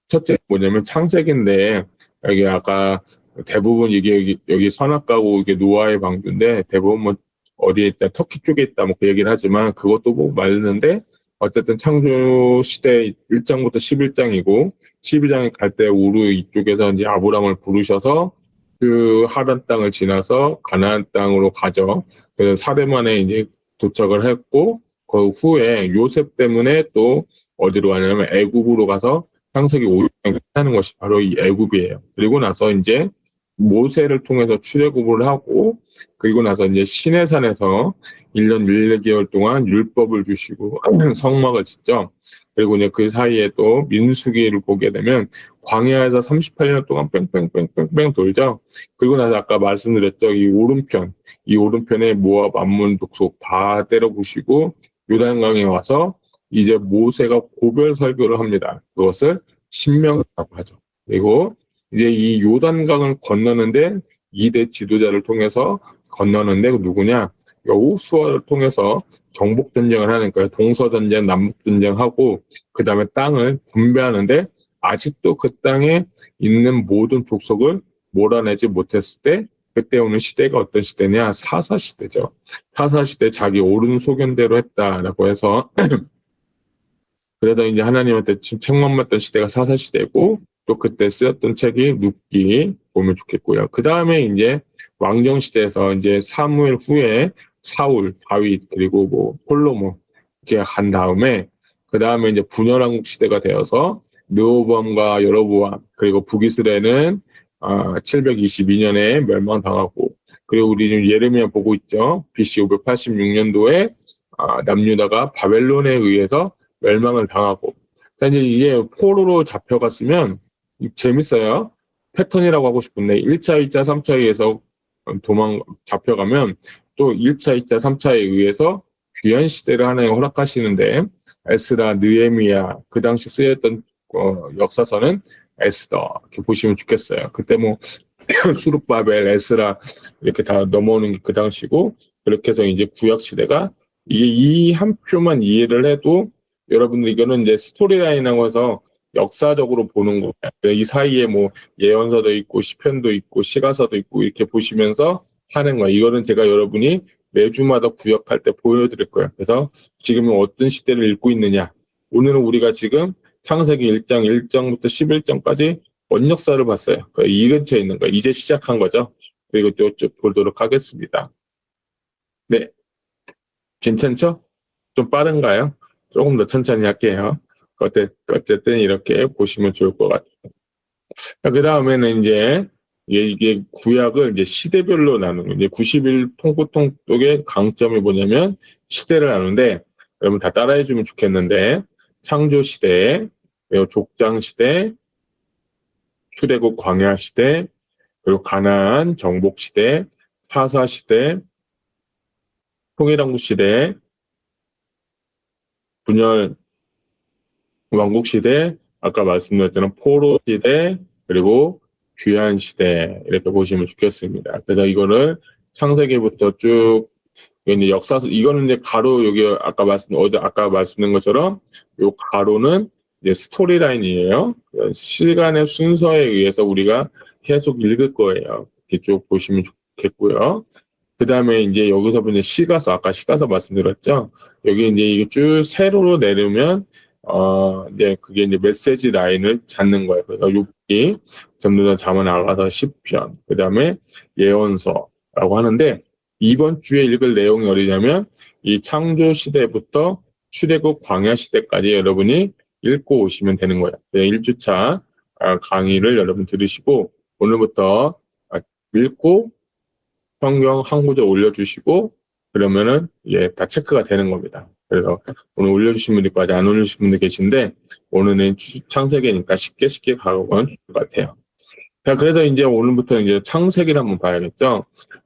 첫째 뭐냐면 창세기인데 여기 아까 대부분 이게 여기 선악과고 이게 노아의 방주인데 대부분 뭐 어디에 있다 터키 쪽에 있다 뭐 그 얘기를 하지만 그것도 뭐 맞는데 어쨌든 창조 시대 1장부터 11장이고 12장에 갈 때 우르 이쪽에서 이제 아브람을 부르셔서 그 하란 땅을 지나서 가나안 땅으로 가죠. 그래서 사대만에 이제 도착을 했고 그 후에 요셉 때문에 또 어디로 가냐면 애굽으로 가서 창세기 5장 하는 것이 바로 이 애굽이에요. 그리고 나서 이제 모세를 통해서 출애굽을 하고 그리고 나서 이제 시내산에서 1년 1개월 동안 율법을 주시고 성막을 짓죠. 그리고 이제 그 사이에 또 민수기를 보게 되면 광야에서 38년 동안 뺑뺑뺑뺑뺑 돌죠. 그리고 나서 아까 말씀드렸죠. 이 오른편에 모압, 암몬, 독속 다 때려부시고 요단강에 와서 이제 모세가 고별 설교를 합니다. 그것을 신명기라고 하죠. 그리고 이제 이 요단강을 건너는데 2대 지도자를 통해서 건너는데 그 누구냐? 여호수아를 통해서 정복전쟁을 하는 거예요. 동서전쟁, 남북전쟁하고 그 다음에 땅을 분배하는데 아직도 그 땅에 있는 모든 족속을 몰아내지 못했을 때 그때 오는 시대가 어떤 시대냐? 사사시대죠. 사사시대 자기 옳은 소견대로 했다라고 해서 그래서 이제 하나님한테 책망받던 시대가 사사시대고 또 그때 쓰였던 책이 룻기 보면 좋겠고요. 그 다음에 이제 왕정시대에서 이제 사무엘 후에 사울, 다윗 그리고 뭐 솔로몬 이렇게 간 다음에 그 다음에 이제 분열왕국 시대가 되어서 르호보암과 여로보암 그리고 북이스라엘은 722년에 멸망당하고 그리고 우리 지금 예레미야 보고 있죠. BC 586년도에 남유다가 바벨론에 의해서 멸망을 당하고 이제 이게 포로로 잡혀갔으면 재밌어요. 패턴이라고 하고 싶은데 1차, 2차, 3차에 의해서 잡혀가면 또 1차, 2차, 3차에 의해서 귀환 시대를 하나님 허락하시는데 에스라, 느헤미야 그 당시 쓰였던 역사서는 에스더 이렇게 보시면 좋겠어요. 그때 뭐 수룹바벨, 에스라 이렇게 다 넘어오는 게 그 당시고 그렇게 해서 이제 구약 시대가 이게 이 한 표만 이해를 해도 여러분들 이거는 이제 스토리라인이라고 해서 역사적으로 보는 거예요. 이 사이에 뭐 예언서도 있고 시편도 있고 시가서도 있고 이렇게 보시면서 하는 거예요. 이거는 제가 여러분이 매주마다 구역할 때 보여드릴 거예요. 그래서 지금은 어떤 시대를 읽고 있느냐. 오늘은 우리가 지금 창세기 1장 1장부터 11장까지 원역사를 봤어요. 이 근처에 있는 거 이제 시작한 거죠. 그리고 쭉 보도록 하겠습니다. 네, 괜찮죠? 좀 빠른가요? 조금 더 천천히 할게요. 어쨌든 이렇게 보시면 좋을 것 같아요. 그 다음에는 이제 이게 구약을 이제 시대별로 나누는 거예요. 이제 91 통구통독의 강점이 뭐냐면 시대를 나누는데 여러분 다 따라해주면 좋겠는데 창조 시대, 그리고 족장 시대, 출애굽 광야 시대, 그리고 가나안 정복 시대, 사사 시대, 통일왕국 시대, 분열 왕국 시대, 아까 말씀드렸던 포로 시대, 그리고 귀한 시대 이렇게 보시면 좋겠습니다. 그래서 이거를 창세기부터 쭉 이제 이거는 이제 가로 여기 아까 말씀드린 것처럼 요 가로는 이제 스토리라인이에요. 시간의 순서에 의해서 우리가 계속 읽을 거예요. 이렇게 쭉 보시면 좋겠고요. 그 다음에 이제 여기서 보면 시가서, 아까 시가서 말씀드렸죠? 여기 이제 이게 쭉 세로로 내리면, 이제 그게 이제 메시지 라인을 찾는 거예요. 그래서 6기, 전도서 잠언 아가서 10편, 그 다음에 예언서라고 하는데, 이번 주에 읽을 내용이 어디냐면, 이 창조 시대부터 출애굽 광야 시대까지 여러분이 읽고 오시면 되는 거예요. 1주차 강의를 여러분 들으시고, 오늘부터 읽고, 성경 한 구절 올려주시고 그러면은 다 체크가 되는 겁니다. 그래서 오늘 올려주신 분도 있고 아직 안 올려주신 분도 계신데 오늘은 창세기니까 쉽게 가보면 좋을 것 같아요. 자, 그래서 이제 오늘부터 이제 창세기를 한번 봐야겠죠.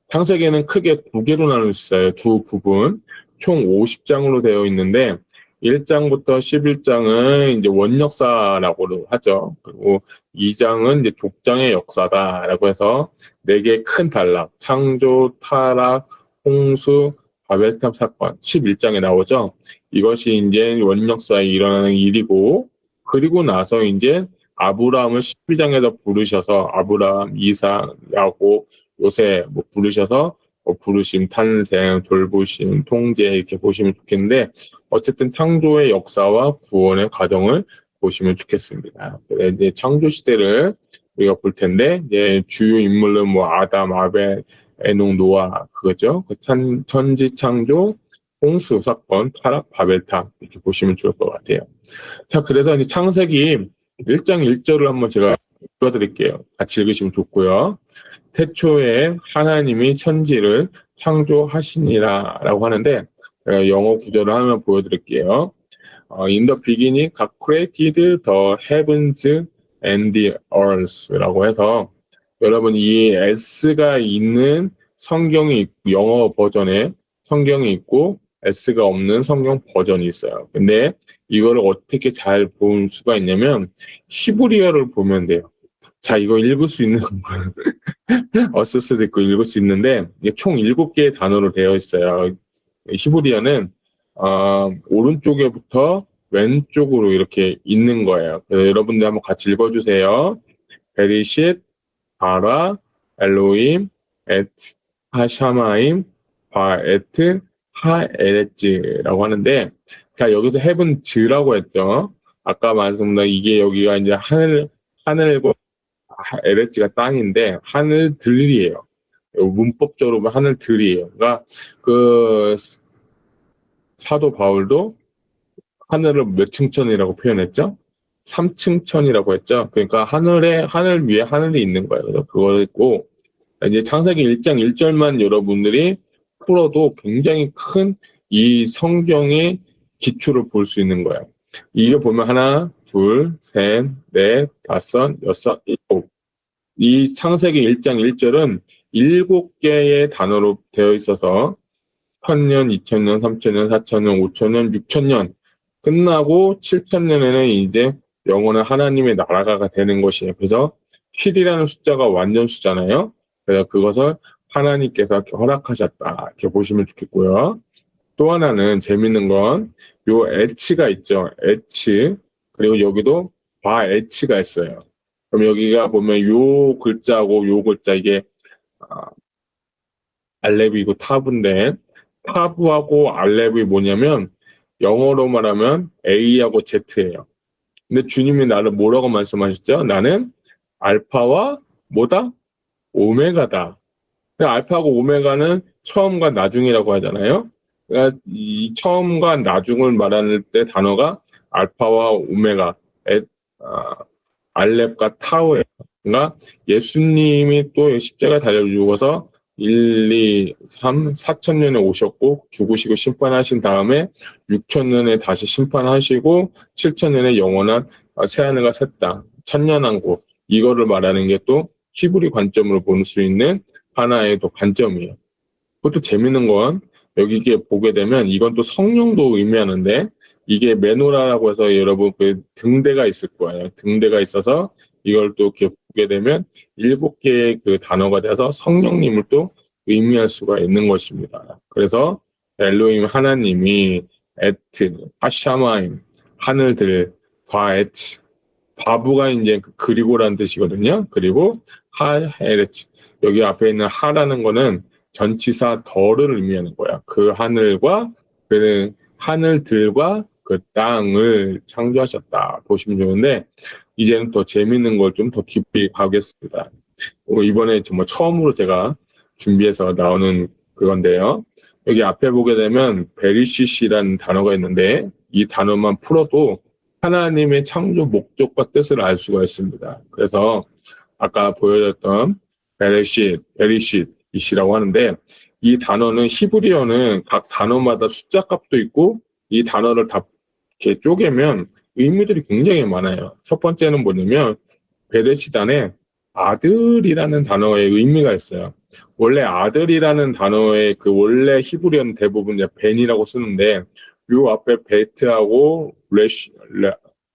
창세기는 크게 두 개로 나눌 수 있어요. 두 부분. 총 50장으로 되어 있는데 1장부터 11장은 이제 원역사라고 하죠. 그리고 2장은 이제 족장의 역사다라고 해서 4개의 큰 단락, 창조, 타락, 홍수, 바벨탑 사건, 11장에 나오죠. 이것이 이제 원역사에 일어나는 일이고, 그리고 나서 이제 아브라함을 12장에서 부르셔서 아브라함, 이삭, 야곱, 요셉 부르셔서 부르심, 탄생, 돌보심, 통제 이렇게 보시면 좋겠는데 어쨌든 창조의 역사와 구원의 과정을 보시면 좋겠습니다. 이제 창조 시대를 우리가 볼 텐데 이제 주요 인물은 뭐 아담, 아벨, 에녹, 노아 그거죠. 그 천지 창조, 홍수 사건, 타락, 바벨탑 이렇게 보시면 좋을 것 같아요. 자, 그래서 이제 창세기 1장 1절을 한번 제가 읽어드릴게요. 같이 읽으시면 좋고요. 태초에 하나님이 천지를 창조하시니라 라고 하는데 영어 구절을 하나 보여드릴게요. In the beginning, God created the heavens and the earth 라고 해서 여러분 이 S가 있는 성경이 있고 영어 버전에 성경이 있고 S가 없는 성경 버전이 있어요. 근데 이거를 어떻게 잘 볼 수가 있냐면 히브리어를 보면 돼요. 자, 이거 읽을 수 있는 어스스도 있고 읽을 수 있는데 이게 총 7개의 단어로 되어 있어요. 히브리어는 오른쪽에부터 왼쪽으로 이렇게 있는 거예요. 그래서 여러분들 한번 같이 읽어주세요. 베리쉿, 바라, 엘로임, 에트, 하샤마임, 바에트, 하에레츠라고 하는데 자, 여기서 헤븐 즈라고 했죠. 아까 말씀드린 이게 여기가 이제 하늘과 에레츠가 땅인데 하늘들이에요. 문법적으로 보면 하늘들이에요. 그러니까 그 사도 바울도 하늘을 몇 층천이라고 표현했죠? 3층천이라고 했죠. 그러니까 하늘 위에 하늘이 있는 거예요. 그래서 그거 있고 이제 창세기 1장 1절만 여러분들이 풀어도 굉장히 큰 이 성경의 기초를 볼 수 있는 거예요. 이거 보면 하나, 둘, 셋, 넷, 다섯, 여섯, 일곱. 이 창세기 1장 1절은 7개의 단어로 되어 있어서 1000년, 2000년, 3000년, 4000년, 5000년, 6000년 끝나고 7000년에는 이제 영원한 하나님의 나라가 되는 것이에요. 그래서 7이라는 숫자가 완전 숫자잖아요. 그래서 그것을 하나님께서 허락하셨다. 이렇게 보시면 좋겠고요. 또 하나는 재밌는 건 요 H가 있죠. H 그리고 여기도 과에치가 있어요. 그럼 여기가 보면 요 글자하고 요 글자 이게 아, 알렙이고 타브인데 타브하고 알렙이 뭐냐면 영어로 말하면 A하고 Z예요. 근데 주님이 나를 뭐라고 말씀하셨죠? 나는 알파와 뭐다? 오메가다. 알파하고 오메가는 처음과 나중이라고 하잖아요. 그러니까 이 처음과 나중을 말하는 때 단어가 알파와 오메가, 아, 알렙과 타우예요. 그러니까 예수님이 또 십자가 달려 죽어서 1, 2, 3, 4천 년에 오셨고 죽으시고 심판하신 다음에 6천 년에 다시 심판하시고 7천 년에 영원한 새하늘과 새 땅, 천년왕국 이거를 말하는 게 또 히브리 관점으로 볼 수 있는 하나의 또 관점이에요. 그것도 재밌는 건 여기 이게 보게 되면 이건 또 성령도 의미하는데 이게 메노라라고 해서 여러분 그 등대가 있을 거예요. 등대가 있어서 이걸 또 이렇게 보게 되면 7개의 그 단어가 돼서 성령님을 또 의미할 수가 있는 것입니다. 그래서 엘로힘 하나님이 에트, 하샤마임, 하늘들, 과에트, 바부가 이제 그리고라는 뜻이거든요. 그리고 하헤르치 여기 앞에 있는 하라는 거는 전치사 덜을 의미하는 거야. 그 하늘과 그 하늘들과 그 땅을 창조하셨다 보시면 좋은데 이제는 더 재밌는 걸 좀 더 깊이 가겠습니다. 이번에 정말 처음으로 제가 준비해서 나오는 그건데요. 여기 앞에 보게 되면 베리시시라는 단어가 있는데 이 단어만 풀어도 하나님의 창조 목적과 뜻을 알 수가 있습니다. 그래서 아까 보여줬던 베리싯이라고 하는데 이 단어는 히브리어는 각 단어마다 숫자 값도 있고 이 단어를 다 이렇게 쪼개면 의미들이 굉장히 많아요. 첫 번째는 뭐냐면 베레싯 안에 아들이라는 단어의 의미가 있어요. 원래 아들이라는 단어의 그 원래 히브리어는 대부분 이제 벤이라고 쓰는데 요 앞에 베트하고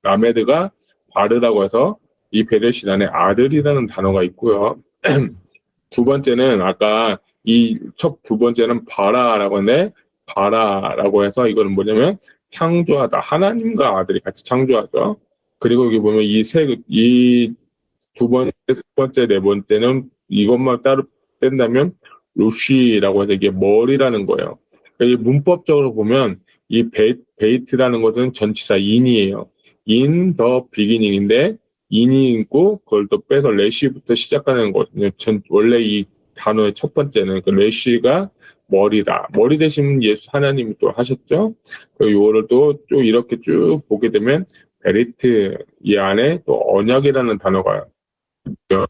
라메드가 바르라고 해서 이 베레싯 안에 아들이라는 단어가 있고요. 두 번째는 아까 이 첫 두 번째는 바라라고 하는데 바라라고 해서 이거는 뭐냐면 창조하다. 하나님과 아들이 같이 창조하죠. 그리고 여기 보면 이 두 번째, 세 번째, 네 번째는 이것만 따로 뺀다면 루시라고 해서 이게 머리라는 거예요. 그러니까 문법적으로 보면 이 베이트라는 것은 전치사 인이에요. in the beginning인데 인이 있고 그걸 또 빼서 레시부터 시작하는 거거든요. 원래 이 단어의 첫 번째는 그 레시가 머리다. 머리 대신 예수 하나님이 또 하셨죠. 그리고 이거를 또 이렇게 쭉 보게 되면 베리트 이 안에 또 언약이라는 단어가 있죠.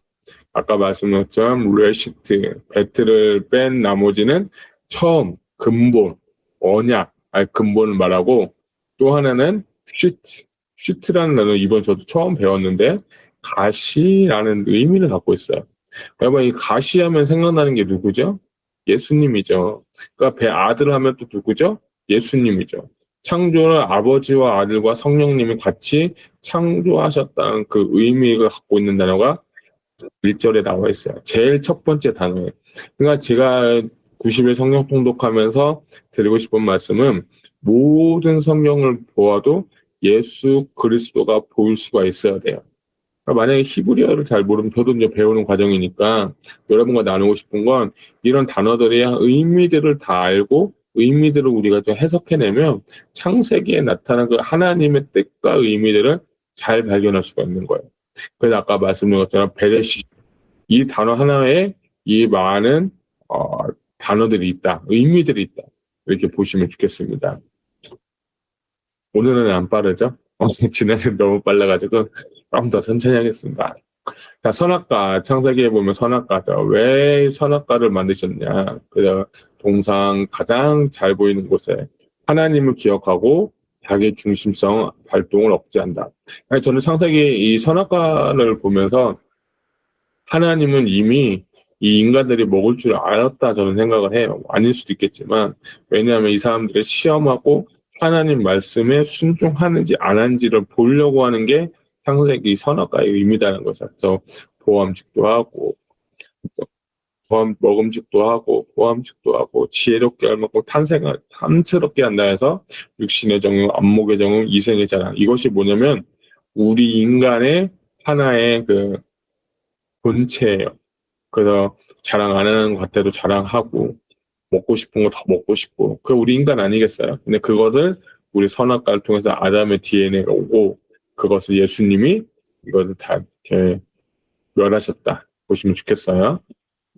아까 말씀드렸던 레시트, 베트를 뺀 나머지는 처음, 근본, 언약, 근본을 말하고 또 하나는 슈트라는 단어 이번 저도 처음 배웠는데 가시라는 의미를 갖고 있어요. 여러분 이 가시하면 생각나는 게 누구죠? 예수님이죠. 그러니까 배 아들 하면 또 누구죠? 예수님이죠. 창조를 아버지와 아들과 성령님이 같이 창조하셨다는 그 의미를 갖고 있는 단어가 1절에 나와 있어요. 제일 첫 번째 단어예요. 그러니까 제가 90일 성경 통독하면서 드리고 싶은 말씀은 모든 성경을 보아도 예수 그리스도가 보일 수가 있어야 돼요. 그러니까 만약에 히브리어를 잘 모르면 저도 이제 배우는 과정이니까 여러분과 나누고 싶은 건 이런 단어들의 의미들을 다 알고 의미들을 우리가 좀 해석해내면 창세기에 나타난 그 하나님의 뜻과 의미들을 잘 발견할 수가 있는 거예요. 그래서 아까 말씀드린 것처럼 베레시 이 단어 하나에 이 많은 단어들이 있다, 의미들이 있다 이렇게 보시면 좋겠습니다. 오늘은 안 빠르죠? 지난주는 너무 빨라가지고 조금 더 천천히 하겠습니다. 자, 선악과 창세기에 보면 선악과죠. 왜 선악과를 만드셨냐? 그래서 동상 가장 잘 보이는 곳에 하나님을 기억하고 자기 중심성 발동을 억제한다. 저는 창세기 이 선악과를 보면서 하나님은 이미 이 인간들이 먹을 줄 알았다 저는 생각을 해요. 아닐 수도 있겠지만 왜냐하면 이 사람들을 시험하고 하나님 말씀에 순종하는지 안 하는지를 보려고 하는 게 창세기 선악과의 의미다는 거죠. 그래서 보암직도 하고 먹음직도 하고 보암직도 하고 지혜롭게 할 만큼 탐스럽게 한다 해서 육신의 정욕, 안목의 정욕, 이생의 자랑 이것이 뭐냐면 우리 인간의 하나의 그 본체예요. 그래서 자랑 안 하는 것 같아도 자랑하고, 먹고 싶은 거 더 먹고 싶고, 그 우리 인간 아니겠어요? 근데 그것을 우리 선악과를 통해서 아담의 DNA가 오고, 그것을 예수님이 이것을 다 이렇게 멸하셨다 보시면 좋겠어요.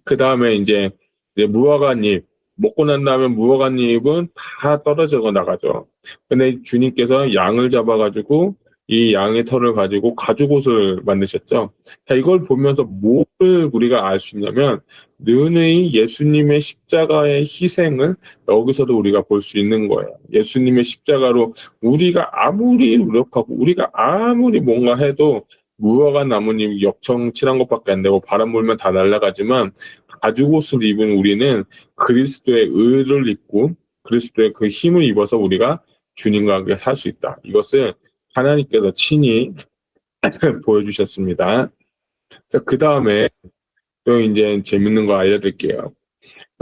그 다음에 이제 무화과잎 먹고 난 다음에 무화과잎은 다 떨어져 나가죠. 근데 주님께서 양을 잡아가지고 이 양의 털을 가지고 가죽옷을 만드셨죠. 자, 이걸 보면서 뭐를 우리가 알 수 있냐면 능히 예수님의 십자가의 희생을 여기서도 우리가 볼 수 있는 거예요. 예수님의 십자가로 우리가 아무리 노력하고 우리가 아무리 뭔가 해도 무화과 나뭇잎 역청 칠한 것밖에 안 되고 바람 불면 다 날아가지만 가죽옷을 입은 우리는 그리스도의 의를 입고 그리스도의 그 힘을 입어서 우리가 주님과 함께 살 수 있다. 이것을 하나님께서 친히 보여주셨습니다. 자, 그 다음에 또 이제 재밌는 거 알려드릴게요.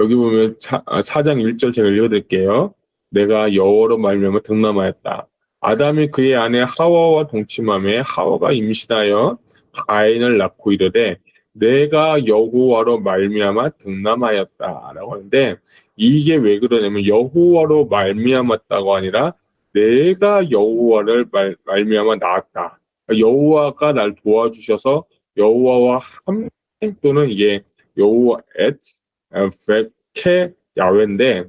여기 보면 4장 1절 제가 읽어드릴게요. 내가 여호와로 말미암아 등남하였다. 아담이 그의 아내 하와와 동침함에 하와가 임신하여 가인을 낳고 이르되 내가 여호와로 말미암아 등남하였다라고 하는데 이게 왜 그러냐면 여호와로 말미암았다고 아니라 내가 여호와를 말미암아 낳았다. 여호와가 날 도와주셔서 여호와와 함께 또는 이게 여호와 엣 야훼인데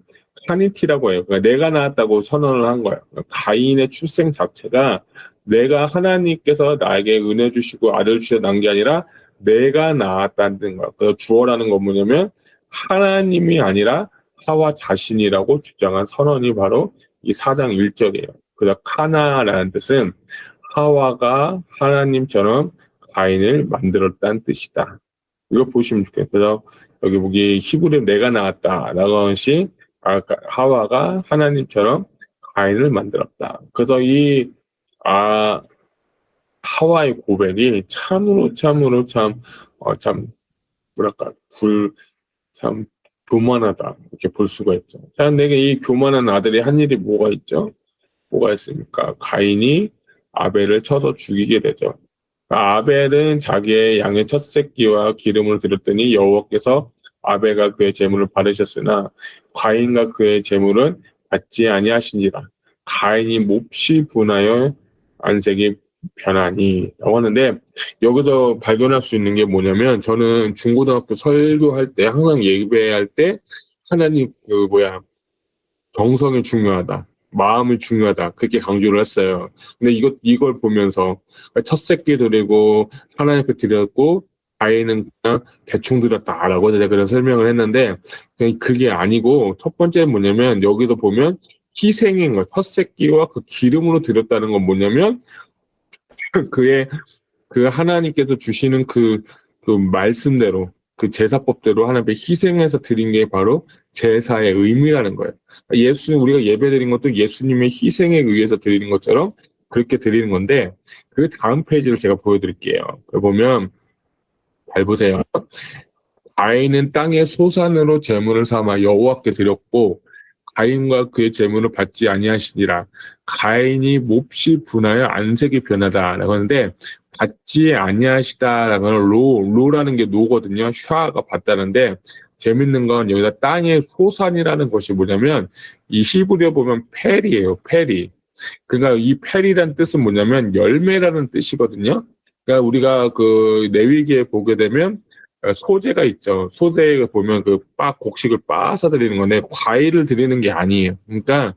카니티라고 해요. 그러니까 내가 낳았다고 선언을 한 거예요. 가인의 출생 자체가 내가 하나님께서 나에게 은혜 주시고 아들 주셔 낳은 게 아니라 내가 낳았다는 거예요. 그래서 주어라는 건 뭐냐면 하나님이 아니라 하와 자신이라고 주장한 선언이 바로 이 4장 1절이에요. 그래서 카나라는 뜻은 하와가 하나님처럼 가인을 만들었다는 뜻이다. 이거 보시면 좋겠어요. 그래서 여기 보기 히브리어 내가 낳았다라고 하는 것이 하와가 하나님처럼 가인을 만들었다. 그래서 하와의 고백이 참으로 참 뭐랄까 참 교만하다 이렇게 볼 수가 있죠. 자, 내게 이 교만한 아들이 한 일이 뭐가 있죠? 뭐가 있습니까? 가인이 아벨을 쳐서 죽이게 되죠. 아벨은 자기의 양의 첫 새끼와 기름을 드렸더니 여호와께서 아벨과 그의 제물을 받으셨으나 가인과 그의 제물은 받지 아니하신지라. 가인이 몹시 분하여 안색이 변하니 라고 하는데 여기서 발견할 수 있는 게 뭐냐면 저는 중고등학교 설교할 때 항상 예배할 때 하나님 정성이 중요하다. 마음이 중요하다. 그렇게 강조를 했어요. 근데 이걸 보면서 첫 새끼 드리고 하나님께 드렸고 가인은 그냥 대충 드렸다라고 제가 그런 설명을 했는데 그게 아니고 첫 번째는 뭐냐면 여기도 보면 희생인 것, 첫 새끼와 그 기름으로 드렸다는 건 뭐냐면 그 하나님께서 주시는 그 말씀대로 그 제사법대로 하나님께 희생해서 드린 게 바로 제사의 의미라는 거예요. 우리가 예배 드린 것도 예수님의 희생에 의해서 드리는 것처럼 그렇게 드리는 건데 그 다음 페이지를 제가 보여드릴게요. 보면 잘 보세요. 가인은 땅의 소산으로 제물을 삼아 여호와께 드렸고 가인과 그의 제물을 받지 아니하시니라. 가인이 몹시 분하여 안색이 변하다라고 하는데 받지 아니하시다라고 하는 로라는 게 노거든요. 샤가 받다는데 재밌는 건 여기다 땅의 소산이라는 것이 뭐냐면 이 히브리어 보면 페리예요. 페리. 그러니까 이 페리란 뜻은 뭐냐면 열매라는 뜻이거든요. 그러니까 우리가 그 레위기에 보게 되면 소재가 있죠. 소재에 보면 곡식을 빻아서 드리는 건데 과일을 드리는 게 아니에요. 그러니까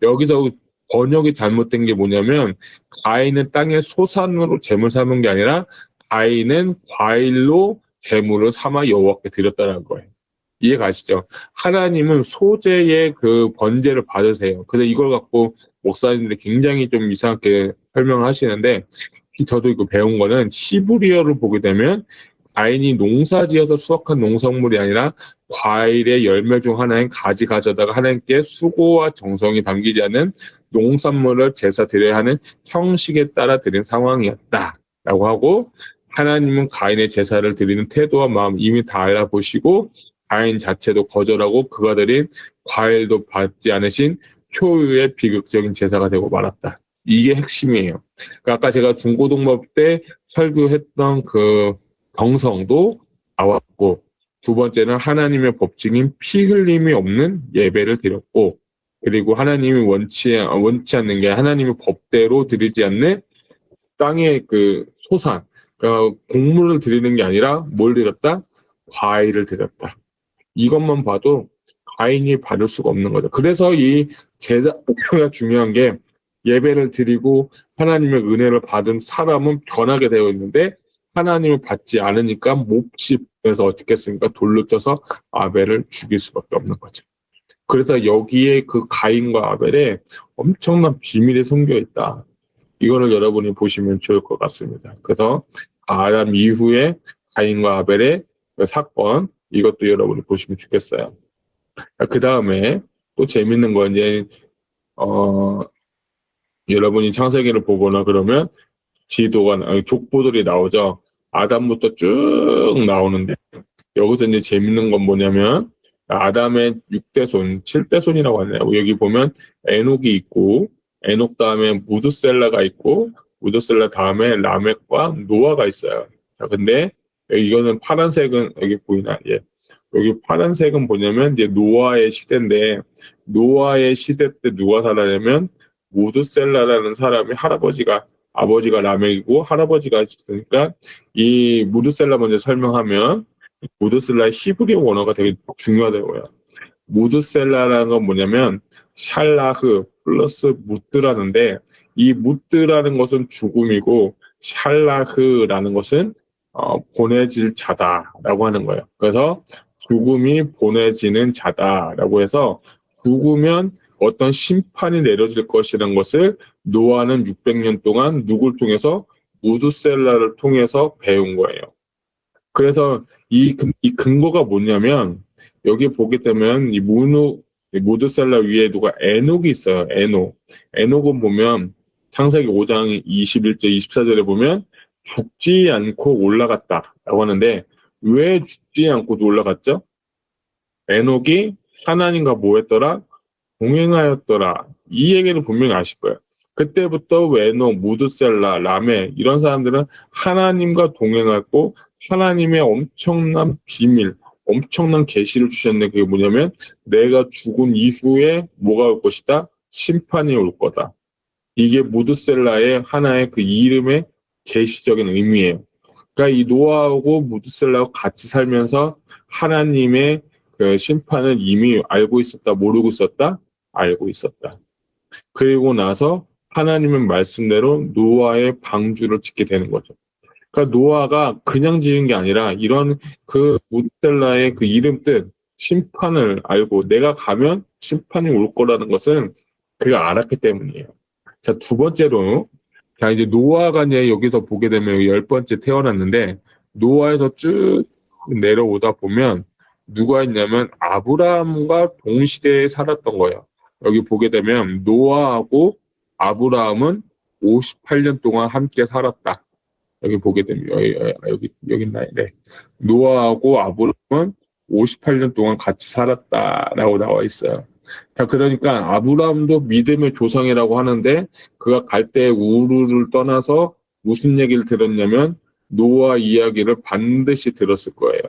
여기서 번역이 잘못된 게 뭐냐면 가인은 땅의 소산으로 제물 삼은 게 아니라 가인은 과일로 제물을 삼아 여호와께 드렸다는 거예요. 이해 가시죠? 하나님은 소재의 그 번제를 받으세요. 그래서 이걸 갖고 목사님들이 굉장히 좀 이상하게 설명을 하시는데 저도 이거 배운 거는 히브리어를 보게 되면 가인이 농사지어서 수확한 농작물이 아니라 과일의 열매 중 하나인 가지 가져다가 하나님께 수고와 정성이 담기지 않은 농산물을 제사 드려야 하는 형식에 따라 드린 상황이었다라고 하고 하나님은 가인의 제사를 드리는 태도와 마음 이미 다 알아보시고 가인 자체도 거절하고 그가 드린 과일도 받지 않으신 초유의 비극적인 제사가 되고 말았다. 이게 핵심이에요. 그러니까 아까 제가 중고등법 때 설교했던 그 정성도 나왔고, 두 번째는 하나님의 법칙인 피 흘림이 없는 예배를 드렸고, 그리고 하나님이 원치 않는 게 하나님의 법대로 드리지 않는 땅의 그 소산, 그러니까 곡물을 드리는 게 아니라 뭘 드렸다? 과일을 드렸다. 이것만 봐도 가인이 받을 수가 없는 거죠. 그래서 이 제사가 중요한 게 예배를 드리고 하나님의 은혜를 받은 사람은 변하게 되어 있는데 하나님을 받지 않으니까 몹시 그래서 어떻게 했습니까? 돌로 쳐서 아벨을 죽일 수밖에 없는 거죠. 그래서 여기에 그 가인과 아벨에 엄청난 비밀이 숨겨 있다. 이거를 여러분이 보시면 좋을 것 같습니다. 그래서 아담 이후에 가인과 아벨의 그 사건, 이것도 여러분이 보시면 좋겠어요. 그 다음에 또 재밌는 건 이제 여러분이 창세기를 보거나 그러면 족보들이 나오죠. 아담부터 쭉 나오는데 여기서 이제 재밌는 건 뭐냐면 아담의 6대손, 7대손이라고 하네요. 여기 보면 에녹이 있고 에녹 다음에 무드셀라가 있고 무드셀라 다음에 라멕과 노아가 있어요. 자, 근데 이거는 파란색은 여기 보이나? 예. 여기 파란색은 뭐냐면 이제 노아의 시대인데 노아의 시대 때 누가 살았냐면 무드셀라라는 사람이 아버지가 라멕이고 할아버지가 있으니까 이 무드셀라 먼저 설명하면 무드셀라의 히브리 원어가 되게 중요하다고요. 무드셀라라는 건 뭐냐면 샬라흐 플러스 무드라는데 이 무드라는 것은 죽음이고 샬라흐라는 것은 보내질 자다라고 하는 거예요. 그래서 죽음이 보내지는 자다라고 해서 죽으면 어떤 심판이 내려질 것이라는 것을 노아는 600년 동안 누굴 통해서 무드셀라를 통해서 배운 거예요. 그래서 이 근거가 뭐냐면 여기 보게 되면 이 무드셀라 위에 누가 에녹이 있어요. 에녹은 보면 창세기 5장 21절 24절에 보면 죽지 않고 올라갔다라고 하는데 왜 죽지 않고 올라갔죠? 에녹이 하나님과 뭐 했더라? 동행하였더라. 이 얘기를 분명히 아실 거예요. 그때부터 에녹, 무드셀라, 라메 이런 사람들은 하나님과 동행하고 하나님의 엄청난 비밀, 엄청난 계시를 주셨는데 그게 뭐냐면 내가 죽은 이후에 뭐가 올 것이다? 심판이 올 거다. 이게 무드셀라의 하나의 그 이름의 계시적인 의미예요. 그러니까 이 노아하고 무드셀라하고 같이 살면서 하나님의 그 심판을 이미 알고 있었다, 모르고 있었다? 알고 있었다. 그리고 나서 하나님의 말씀대로 노아의 방주를 짓게 되는 거죠. 그러니까 노아가 그냥 지은 게 아니라 이런 그 무드셀라의 그 이름 뜻 심판을 알고 내가 가면 심판이 올 거라는 것은 그가 알았기 때문이에요. 자, 두 번째로 자 이제 노아가 이제 여기서 보게 되면 10번째 태어났는데 노아에서 쭉 내려오다 보면 누가 있냐면 아브라함과 동시대에 살았던 거예요. 여기 보게 되면 노아하고 아브라함은 58년 동안 함께 살았다. 여기 보게 되면 여기 있나요? 네. 노아하고 아브라함은 58년 동안 같이 살았다라고 나와 있어요. 자, 그러니까 아브라함도 믿음의 조상이라고 하는데 그가 갈대 우르를 떠나서 무슨 얘기를 들었냐면 노아 이야기를 반드시 들었을 거예요.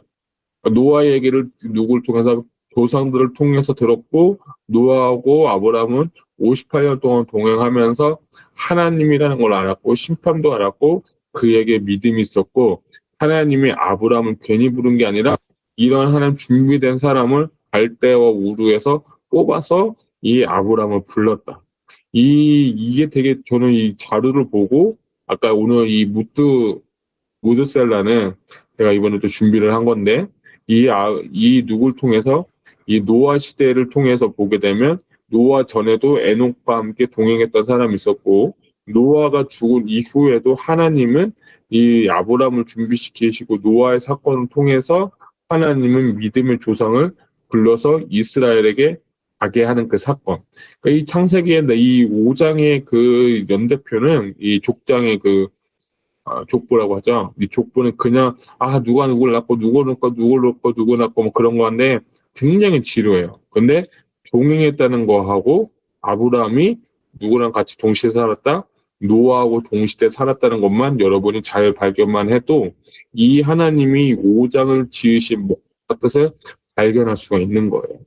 노아 얘기를 누굴 통해서 조상들을 통해서 들었고 노아하고 아브라함은 58년 동안 동행하면서 하나님이라는 걸 알았고 심판도 알았고 그에게 믿음이 있었고 하나님이 아브라함을 괜히 부른 게 아니라 이런 하나님 준비된 사람을 갈대와 우르에서 뽑아서 이 아브라함을 불렀다. 이게 되게 저는 이 자료를 보고 아까 오늘 이 무드셀라는 제가 이번에 또 준비를 한 건데 이 누굴 통해서 이 노아 시대를 통해서 보게 되면 노아 전에도 에녹과 함께 동행했던 사람이 있었고 노아가 죽은 이후에도 하나님은 이 아브라함을 준비시키시고 노아의 사건을 통해서 하나님은 믿음의 조상을 불러서 이스라엘에게 가게 하는 그 사건. 그러니까 이 창세기의 이 5장의 그 연대표는 이 족장의 그 족보라고 하죠. 이 족보는 그냥 누가 누굴 낳고 누구 낳고 뭐 그런 건데 굉장히 지루해요. 근데 동행했다는 거하고 아브라함이 누구랑 같이 동시에 살았다? 노아하고 동시대 살았다는 것만 여러분이 잘 발견만 해도 이 하나님이 5장을 지으신 목적 뜻을 발견할 수가 있는 거예요.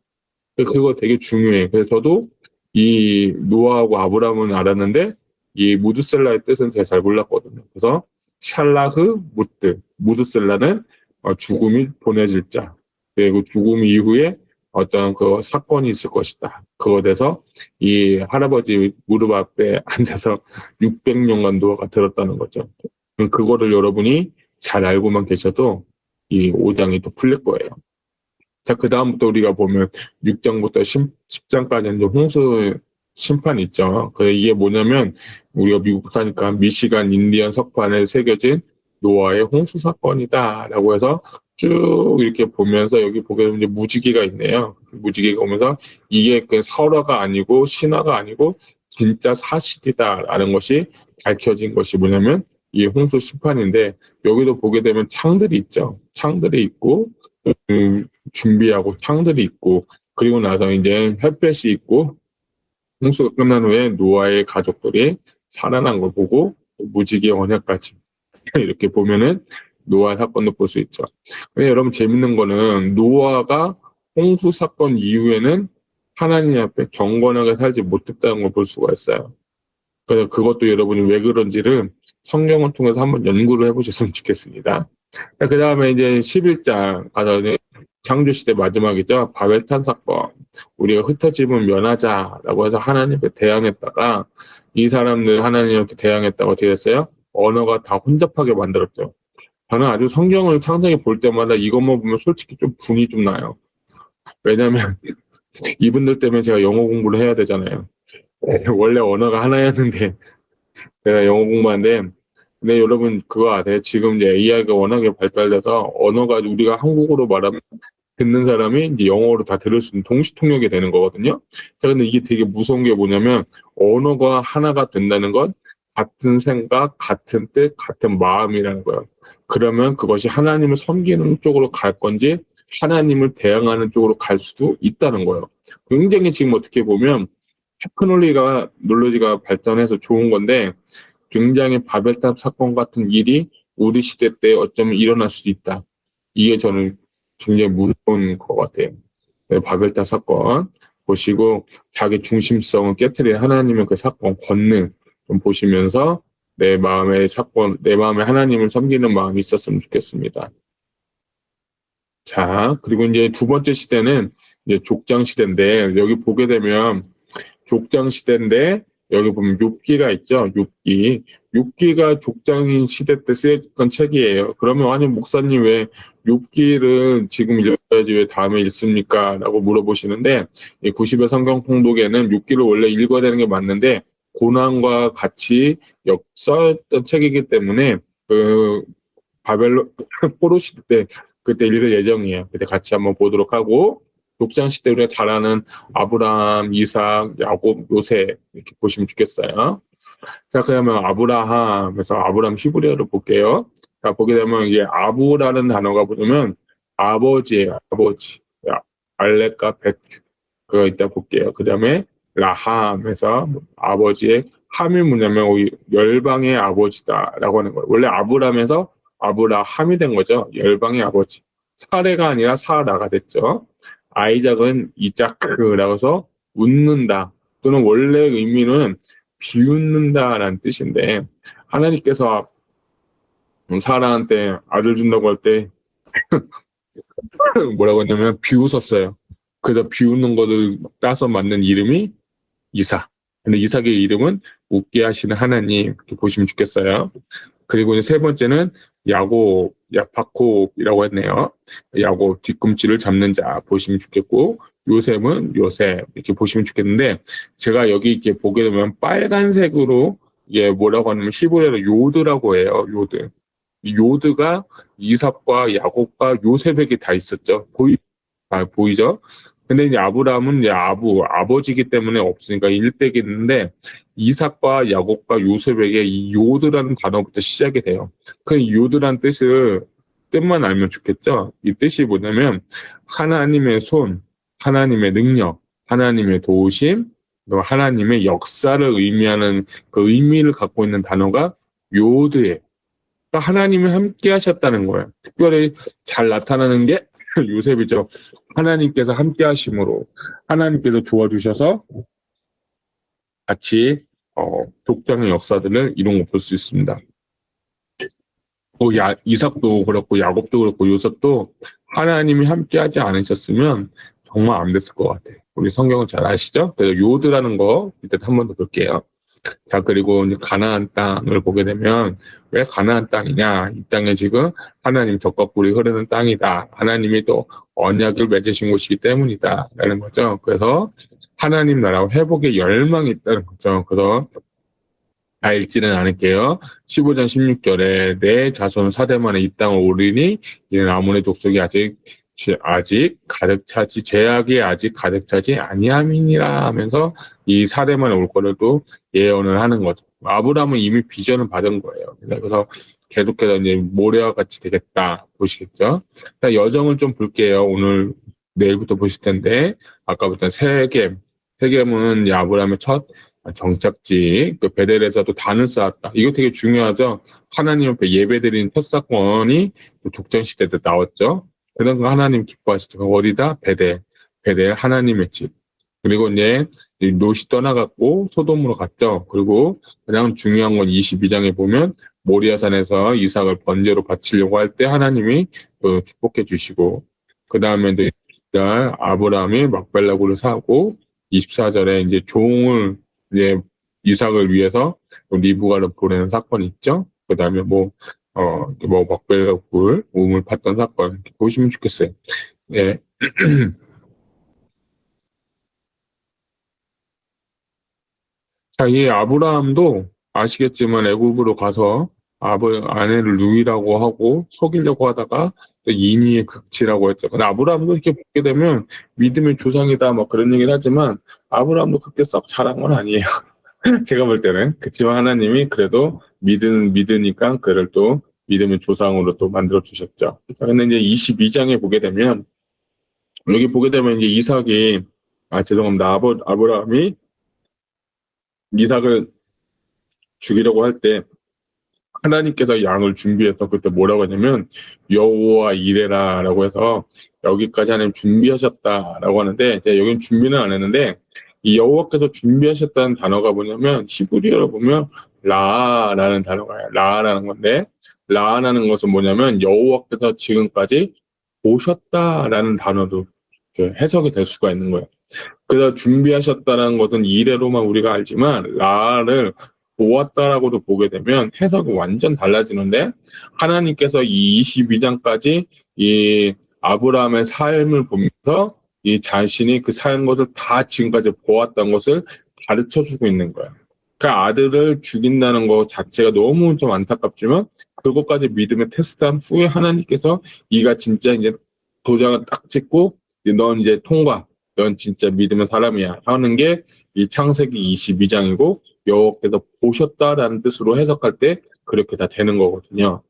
그거 되게 중요해. 그래서 저도 이 노아하고 아브라함은 알았는데 이 무드셀라의 뜻은 제가 잘 몰랐거든요. 그래서 샬라흐 무드셀라는 죽음이 보내질 자. 그리고 죽음 이후에 어떤 그 사건이 있을 것이다. 그거 돼서 이 할아버지 무릎 앞에 앉아서 600년간 노아가 들었다는 거죠. 그거를 여러분이 잘 알고만 계셔도 이 5장이 또 풀릴 거예요. 자, 그 다음부터 우리가 보면 6장부터 10장까지 이제 홍수 심판이 있죠. 이게 뭐냐면 우리가 미국 사니까 미시간 인디언 석판에 새겨진 노아의 홍수 사건이다라고 해서 쭉 이렇게 보면서 여기 보게 되면 이제 무지개가 있네요. 무지개가 오면서 이게 그 설화가 아니고 신화가 아니고 진짜 사실이다라는 것이 밝혀진 것이 뭐냐면 이 홍수 심판인데 여기도 보게 되면 창들이 있죠. 창들이 있고 준비하고 창들이 있고 그리고 나서 이제 햇볕이 있고 홍수가 끝난 후에 노아의 가족들이 살아난 걸 보고 무지개 언약까지 이렇게 보면은 노아 사건도 볼 수 있죠. 근데 여러분 재밌는 거는 노아가 홍수 사건 이후에는 하나님 앞에 경건하게 살지 못했다는 걸 볼 수가 있어요. 그래서 그것도 여러분이 왜 그런지를 성경을 통해서 한번 연구를 해보셨으면 좋겠습니다. 그 다음에 이제 11장 가서 창조시대 마지막이죠. 바벨탄 사건. 우리가 흩어짐은 면하자라고 해서 하나님께 대항했다가 이 사람들 하나님한테 대항했다가 어떻게 됐어요? 언어가 다 혼잡하게 만들었죠. 저는 아주 성경을 창세기 볼 때마다 이것만 보면 솔직히 좀 분이 좀 나요. 왜냐면 이분들 때문에 제가 영어 공부를 해야 되잖아요. 원래 언어가 하나였는데 제가 영어 공부하는데 근데 여러분 그거 아세요? 지금 이제 AI가 워낙에 발달돼서 언어가 우리가 한국어로 말하면 듣는 사람이 이제 영어로 다 들을 수 있는 동시 통역이 되는 거거든요. 자, 근데 이게 되게 무서운 게 뭐냐면 언어가 하나가 된다는 건 같은 생각, 같은 뜻, 같은 마음이라는 거예요. 그러면 그것이 하나님을 섬기는 쪽으로 갈 건지 하나님을 대항하는 쪽으로 갈 수도 있다는 거예요. 굉장히 지금 어떻게 보면 테크놀로지가 발전해서 좋은 건데 굉장히 바벨탑 사건 같은 일이 우리 시대 때 어쩌면 일어날 수도 있다. 이게 저는 굉장히 무서운 것 같아요. 바벨탑 사건 보시고 자기 중심성을 깨트린 하나님의 그 사건 권능 좀 보시면서 내 마음에 하나님을 섬기는 마음이 있었으면 좋겠습니다. 자, 그리고 이제 두 번째 시대는 이제 족장 시대인데 여기 보게 되면 족장 시대인데 여기 보면 욥기가 있죠. 욥기가 족장인 시대 때 쓰였던 책이에요. 그러면 아니 목사님 왜 욥기를 지금 읽어야지 왜 다음에 읽습니까? 라고 물어보시는데 90의 성경 통독에는 욥기를 원래 읽어야 되는 게 맞는데 고난과 같이 써였던 책이기 때문에 그 바벨론 포로 시대 때 그때 읽을 예정이에요. 그때 같이 한번 보도록 하고 족장 시대 우리가 잘 아는 아브라함, 이삭, 야곱, 요셉 이렇게 보시면 좋겠어요. 자, 그러면 아브라함에서 아브라함 히브리어를 볼게요. 자, 보게 되면 이게 아부라는 단어가 보면 아버지예요. 아버지. 알렉과 베트 그거 이따 볼게요. 그 다음에 라함에서 아버지의 함이 뭐냐면 열방의 아버지다라고 하는 거예요. 원래 아브라함에서 아브라함이 된 거죠. 열방의 아버지. 사레가 아니라 사라가 됐죠. 아이작은 이자크라고 해서 웃는다 또는 원래 의미는 비웃는다라는 뜻인데 하나님께서 사라한테 아들 준다고 할 때 뭐라고 했냐면 비웃었어요. 그래서 비웃는 거를 따서 만든 이름이 이삭. 근데 이삭의 이름은 웃게 하시는 하나님 이렇게 보시면 좋겠어요. 그리고 이제 세 번째는 야곱, 야파콥이라고 했네요. 야곱 뒤꿈치를 잡는 자 보시면 좋겠고 요셉은 요셉 이렇게 보시면 좋겠는데 제가 여기 이렇게 보게 되면 빨간색으로 이게 뭐라고 하냐면 히브리어로 요드라고 해요. 요드. 요드가 이삭과 야곱과 요셉에게 다 있었죠. 보이죠? 근데 이제 아브라함은 이제 아버지이기 때문에 없으니까 일대기 있는데 이삭과 야곱과 요셉에게 이 요드라는 단어부터 시작이 돼요. 그 요드란 뜻만 알면 좋겠죠? 이 뜻이 뭐냐면 하나님의 손, 하나님의 능력, 하나님의 도우심, 하나님의 역사를 의미하는 그 의미를 갖고 있는 단어가 요드예요. 그러니까 하나님이 함께 하셨다는 거예요. 특별히 잘 나타나는 게 요셉이죠. 하나님께서 함께 하심으로 하나님께서 도와주셔서 같이 족장의 역사들을 이런 거 볼 수 있습니다. 이삭도 그렇고 야곱도 그렇고 요셉도 하나님이 함께하지 않으셨으면 정말 안 됐을 것 같아요. 우리 성경을 잘 아시죠? 그래서 요드라는 거 이때 한 번 더 볼게요. 자, 그리고 이제 가나안 땅을 보게 되면 왜 가나안 땅이냐? 이 땅에 지금 하나님 젖과 꿀이 흐르는 땅이다. 하나님이 또 언약을 맺으신 곳이기 때문이다. 라는 거죠. 그래서 하나님 나라 회복의 열망이 있다는 거죠. 그래서 다 읽지는 않을게요. 15장 16절에 내 자손 사대만에 이 땅을 오르니 이는 아몬의 족속이 아직 가득 차지 죄악이 아직 가득 차지 아니함이니라 하면서 이 사대만에 올 거를 또 예언을 하는 거죠. 아브라함은 이미 비전을 받은 거예요. 그래서 계속해서 이제 모래와 같이 되겠다 보시겠죠. 여정을 좀 볼게요. 오늘 내일부터 보실 텐데 아까부터 세겜은 아브라함의 첫 정착지, 그 베델에서도 단을 쌓았다. 이거 되게 중요하죠. 하나님 앞에 예배드린 첫 사건이 족장 시대 때 나왔죠. 그런 거 하나님 기뻐하시죠. 어디다? 베델 하나님의 집. 그리고 이제 롯이 떠나갔고 소돔으로 갔죠. 그리고 가장 중요한 건 22장에 보면 모리아산에서 이삭을 번제로 바치려고 할 때 하나님이 축복해 주시고, 그 다음에 아브라함이 막벨라굴을 사고 24절에 이제 종을 이제 이삭을 위해서 리브가를 보내는 사건이 있죠. 그 다음에 막벨라굴 우물 팠던 사건 이렇게 보시면 좋겠어요. 예. 자, 이 아브라함도 아시겠지만 애굽으로 가서 아내를 루이라고 하고 속이려고 하다가 또 인위의 극치라고 했죠. 근데 아브라함도 이렇게 보게 되면 믿음의 조상이다 뭐 그런 얘기를 하지만 아브라함도 그렇게 썩 잘한 건 아니에요. 제가 볼 때는. 그치만 하나님이 그래도 믿으니까 그를 또 믿음의 조상으로 또 만들어 주셨죠. 근데 이제 22장에 보게 되면 여기 보게 되면 이제 아브라함이 이삭을 죽이려고 할 때 하나님께서 양을 준비해서 그때 뭐라고 하냐면 여호와 이레라라고 해서 여기까지 하나님 준비하셨다라고 하는데 이제 여기는 준비는 안 했는데 이 여호와께서 준비하셨다는 단어가 뭐냐면 히브리어로 보면 라라는 단어가요. 라라는 건데 라라는 것은 뭐냐면 여호와께서 지금까지 보셨다라는 단어도 해석이 될 수가 있는 거예요. 그래서 준비하셨다는 것은 이래로만 우리가 알지만 라를 보았다라고도 보게 되면 해석이 완전 달라지는데 하나님께서 이 22장까지 이 아브라함의 삶을 보면서 이 자신이 그 산 것을 다 지금까지 보았던 것을 가르쳐주고 있는 거예요. 그 아들을 죽인다는 것 자체가 너무 좀 안타깝지만 그것까지 믿음의 테스트한 후에 하나님께서 이가 진짜 이제 도장을 딱 찍고 넌 이제 통과, 넌 진짜 믿음의 사람이야 하는 게 이 창세기 22장이고 여호와께서 보셨다라는 뜻으로 해석할 때 그렇게 다 되는 거거든요.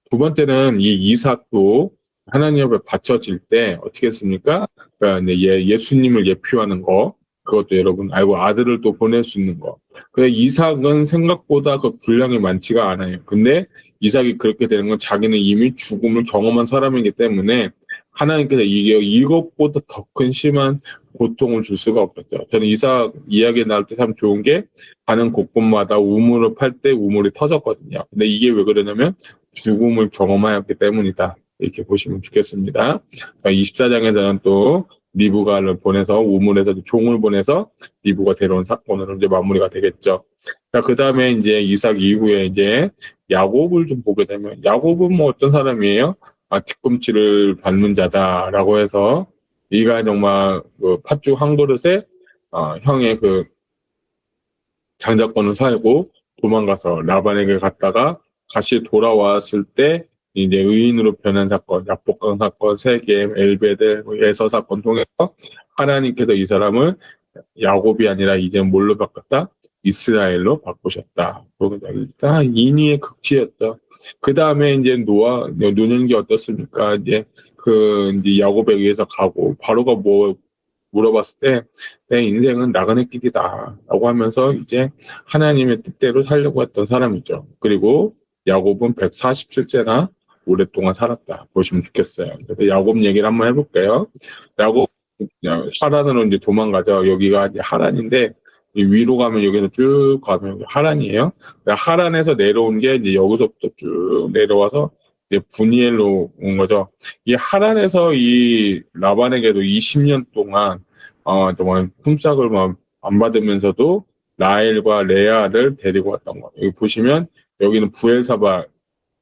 두 번째는 이 이삭도 하나님 앞에 바쳐질 때 어떻게 했습니까? 그러니까 예수님을 예표하는 거, 그것도 여러분 알고 아들을 또 보낼 수 있는 거. 근데 이삭은 생각보다 그 분량이 많지가 않아요. 근데 이삭이 그렇게 되는 건 자기는 이미 죽음을 경험한 사람이기 때문에 하나님께서 이것보다 더 큰 심한 고통을 줄 수가 없겠죠. 저는 이삭 이야기 나올 때 참 좋은 게 가는 곳곳마다 우물을 팔 때 우물이 터졌거든요. 근데 이게 왜 그러냐면 죽음을 경험하였기 때문이다. 이렇게 보시면 좋겠습니다. 24장에서는 또 리브가를 보내서 우물에서 종을 보내서 리브가 데려온 사건으로 이제 마무리가 되겠죠. 자, 그 다음에 이제 이삭 이후에 이제 야곱을 좀 보게 되면 야곱은 뭐 어떤 사람이에요? 뒤꿈치를 밟는 자다라고 해서 이가 정말 그 팥죽 한 그릇에 형의 그 장자권을 살고 도망가서 라반에게 갔다가 다시 돌아왔을 때 이제 의인으로 변한 사건, 약복강 사건, 세겜, 엘베델, 에서 사건 통해서 하나님께서 이 사람을 야곱이 아니라 이제 뭘로 바꿨다? 이스라엘로 바꾸셨다. 일단 인위의 극치였죠. 그 다음에 이제 노는 게 어떻습니까? 이제 야곱에 의해서 가고 바로가 물어봤을 때 내 인생은 나그네 길이다 라고 하면서 이제 하나님의 뜻대로 살려고 했던 사람이죠. 그리고 야곱은 140세나 오랫동안 살았다 보시면 좋겠어요. 그래서 야곱 얘기를 한번 해볼게요. 야곱 하란으로 이제 도망가죠. 여기가 이제 하란인데 위로 가면 여기서 쭉 가면 하란이에요. 하란에서 내려온 게 이제 여기서부터 쭉 내려와서 이제 분이엘로 온 거죠. 이 하란에서 이 라반에게도 20년 동안 정말 품삯을 막 안 받으면서도 라헬과 레아를 데리고 왔던 거. 여기 보시면 여기는 부엘사바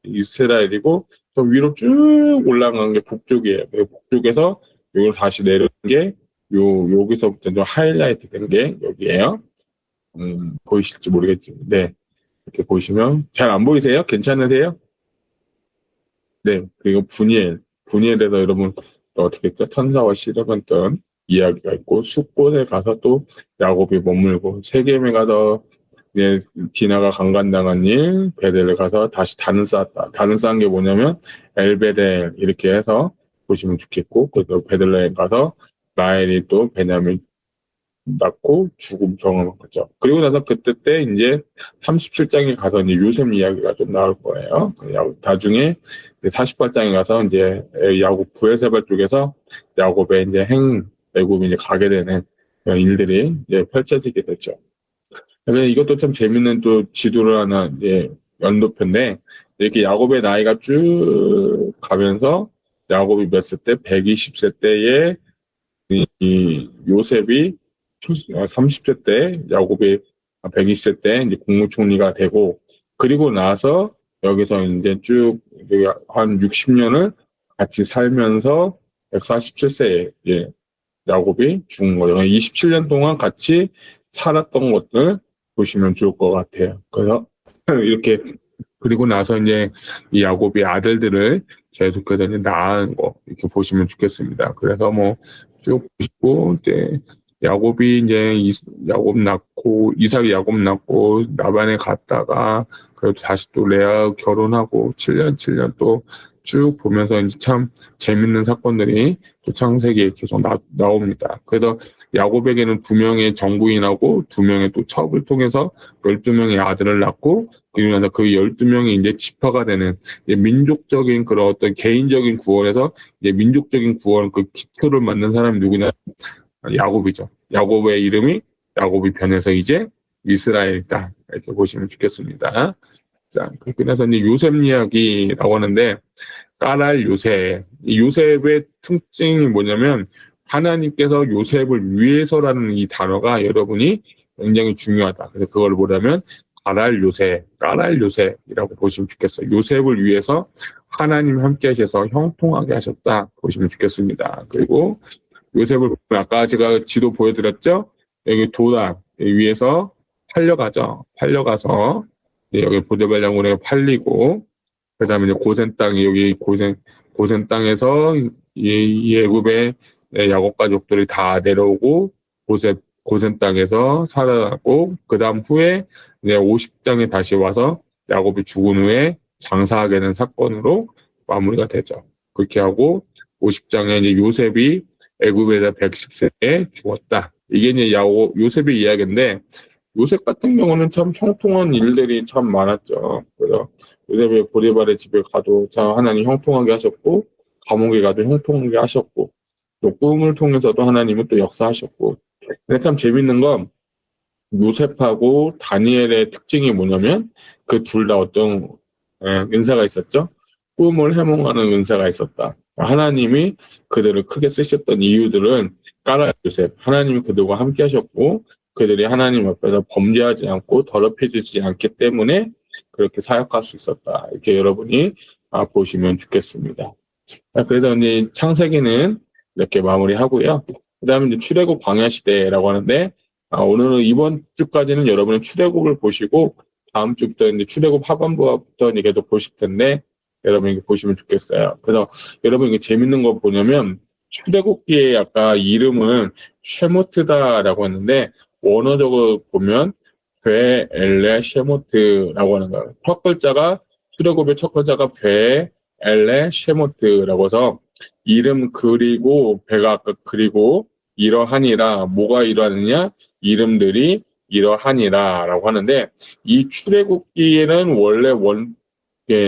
이스라엘이고 저 위로 쭉 올라간 게 북쪽이에요. 북쪽에서 여기로 다시 내려온 게 여기서부터 좀 하이라이트 된 게 여기에요. 보이실지 모르겠지만, 네. 이렇게 보시면, 잘 안 보이세요? 괜찮으세요? 네. 그리고 분이엘에서 여러분, 어떻게 했죠? 천사와 씨름했던 이야기가 있고, 숫곳에 가서 또 야곱이 머물고, 세겜에 가서 이제 디나가 강간당한 일, 베델에 가서 다시 단을 쌓았다. 단을 쌓은 게 뭐냐면, 엘베델, 이렇게 해서 보시면 좋겠고, 그리고 베들레헴 가서 라헬이 또 베냐민 낳고 죽음 경험한 거죠. 그리고 나서 그때 때 이제 37장에 가서 이제 요셉 이야기가 좀 나올 거예요. 나중에 48장에 가서 이제 야곱 부엘세바 쪽에서 야곱의 이제 애굽이 이제 가게 되는 그런 일들이 이제 펼쳐지게 되죠. 그래서 이것도 참 재밌는 또 지도를 하나 이제 연도표인데 이렇게 야곱의 나이가 쭉 가면서 야곱이 몇 세 때 120세 때에 이 요셉이 30세 때 야곱이 120세 때 이제 국무총리가 되고 그리고 나서 여기서 이제 쭉 한 60년을 같이 살면서 147세에 야곱이 죽은 거죠. 27년 동안 같이 살았던 것들 보시면 좋을 것 같아요. 그래서 이렇게 그리고 나서 이제 이 야곱이 아들들을 계속해서 낳은 거 이렇게 보시면 좋겠습니다. 그래서 뭐 쭉 보시고 이제 야곱이 이제 야곱 낳고 이삭이 야곱 낳고 라반에 갔다가 그래도 다시 또 레아 결혼하고 7년 또 쭉 보면서 이제 참 재밌는 사건들이 또 창세기에 계속 나옵니다. 그래서 야곱에게는 2명의 정부인하고 2명의 또 첩을 통해서 12명의 아들을 낳고 그리고 나서 그 12명이 이제 지파가 되는 이제 민족적인 그런 어떤 개인적인 구원에서 이제 민족적인 구원 그 기초를 만든 사람이 누구냐? 야곱이죠. 야곱의 이름이 야곱이 변해서 이제 이스라엘이다. 이렇게 보시면 좋겠습니다. 자, 그래서 이제 요셉 이야기라고 하는데 까랄 요셉. 이 요셉의 특징이 뭐냐면 하나님께서 요셉을 위해서라는 이 단어가 여러분이 굉장히 중요하다. 그래서 그걸 뭐냐면 까랄 요셉이라고 보시면 좋겠어요. 요셉을 위해서 하나님 함께 하셔서 형통하게 하셨다 보시면 좋겠습니다. 그리고 요셉을 아까 제가 지도 보여드렸죠? 여기 도단 위에서 팔려가서 여기 보디발 장군에게 팔리고 그 다음에 이제 고센 땅이 여기 고센 땅에서 이 애굽의 야곱 가족들이 다 내려오고 고센 땅에서 살아나고 그 다음 후에 이제 50장에 다시 와서 야곱이 죽은 후에 장사하게 된 사건으로 마무리가 되죠. 그렇게 하고 50장에 이제 요셉이 애굽에서 110세에 죽었다. 이게 이제 요셉의 이야기인데 요셉 같은 경우는 참 형통한 일들이 참 많았죠. 그래서 요셉이 보디발의 집에 가도 참 하나님 형통하게 하셨고 감옥에 가도 형통하게 하셨고 또 꿈을 통해서도 하나님은 또 역사하셨고 근데 참 재밌는 건 요셉하고 다니엘의 특징이 뭐냐면 그 둘 다 어떤 은사가 있었죠. 꿈을 해몽하는 은사가 있었다. 하나님이 그들을 크게 쓰셨던 이유들은 까라 요셉 하나님이 그들과 함께 하셨고 그들이 하나님 앞에서 범죄하지 않고 더럽혀지지 않기 때문에 그렇게 사역할 수 있었다. 이렇게 여러분이 보시면 좋겠습니다. 그래서 이제 창세기는 이렇게 마무리하고요. 그 다음에 이제 출애굽 광야 시대라고 하는데 오늘은 이번 주까지는 여러분은 출애굽을 보시고 다음 주부터 이제 출애굽 하반부부터 이제 계속 보실 텐데 여러분이 보시면 좋겠어요. 그래서 여러분 이게 재밌는 거 보냐면 출애굽기의 아까 이름은 쉐모트다라고 했는데 원어적으로 보면 베 엘레 쉐모트라고 하는 거예요. 첫 글자가 출애굽의 첫 글자가 베 엘레 쉐모트라고 해서 이름 그리고 배가 아까 그리고 이러하니라. 뭐가 이러하느냐? 이름들이 이러하니라 라고 하는데, 이 출애굽기에는 원래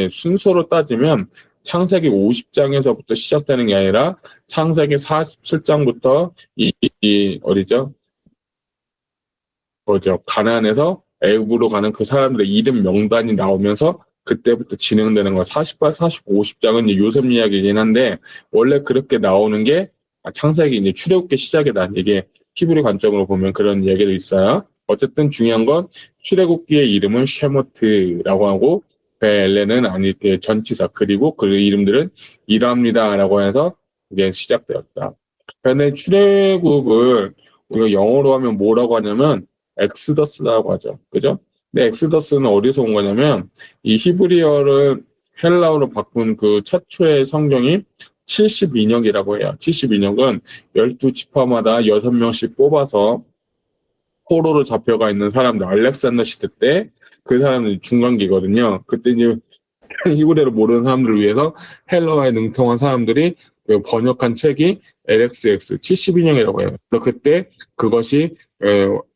순서로 따지면 창세기 50장에서부터 시작되는 게 아니라 창세기 47장부터 어디죠? 가나안에서 애굽으로 가는 그 사람들의 이름 명단이 나오면서 그때부터 진행되는 거. 48, 49, 50장은 이제 요셉 이야기이긴 한데, 원래 그렇게 나오는 게 창세기 이제 출애굽기 시작이다. 이게 히브리 관점으로 보면 그런 얘기도 있어요. 어쨌든 중요한 건 출애굽기의 이름은 쉐모트라고 하고, 벨레는 아니게 전치사, 그리고 그 이름들은 이랍니다라고 해서 이게 시작되었다. 그런데 출애굽을 우리가 영어로 하면 뭐라고 하냐면 엑스더스라고 하죠. 그죠? 근데 엑스더스는 어디서 온 거냐면 이 히브리어를 헬라어로 바꾼 그 최초의 성경이 72년이라고 해요. 72년은 12지파마다 6명씩 뽑아서 포로로 잡혀가 있는 사람들, 알렉산더 시대 때 그 사람들이 중간기거든요. 그때 이제 히브리어를 모르는 사람들을 위해서 헬라어에 능통한 사람들이 번역한 책이 LXX 72년이라고 해요. 그때 그것이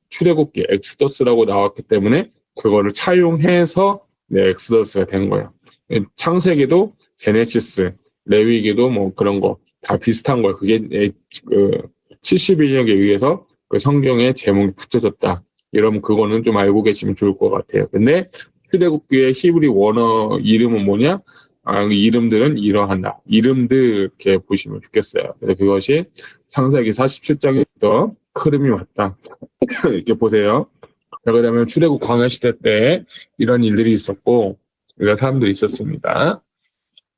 출애굽기 엑스더스라고 나왔기 때문에 그거를 차용해서 엑스더스가 된 거예요. 창세기도 제네시스, 레위기도 뭐 그런 거 다 비슷한 거예요. 그게 72년에 의해서 그 성경에 제목이 붙여졌다. 이러면 그거는 좀 알고 계시면 좋을 것 같아요. 근데 출애굽기의 히브리 원어 이름은 뭐냐? 이름들은 이러한다. 이름들 이렇게 보시면 좋겠어요. 그래서 그것이 창세기 47장에서 흐름이 왔다. 이렇게 보세요. 자, 그러면 출애굽 광야 시대 때 이런 일들이 있었고 이런 사람들이 있었습니다.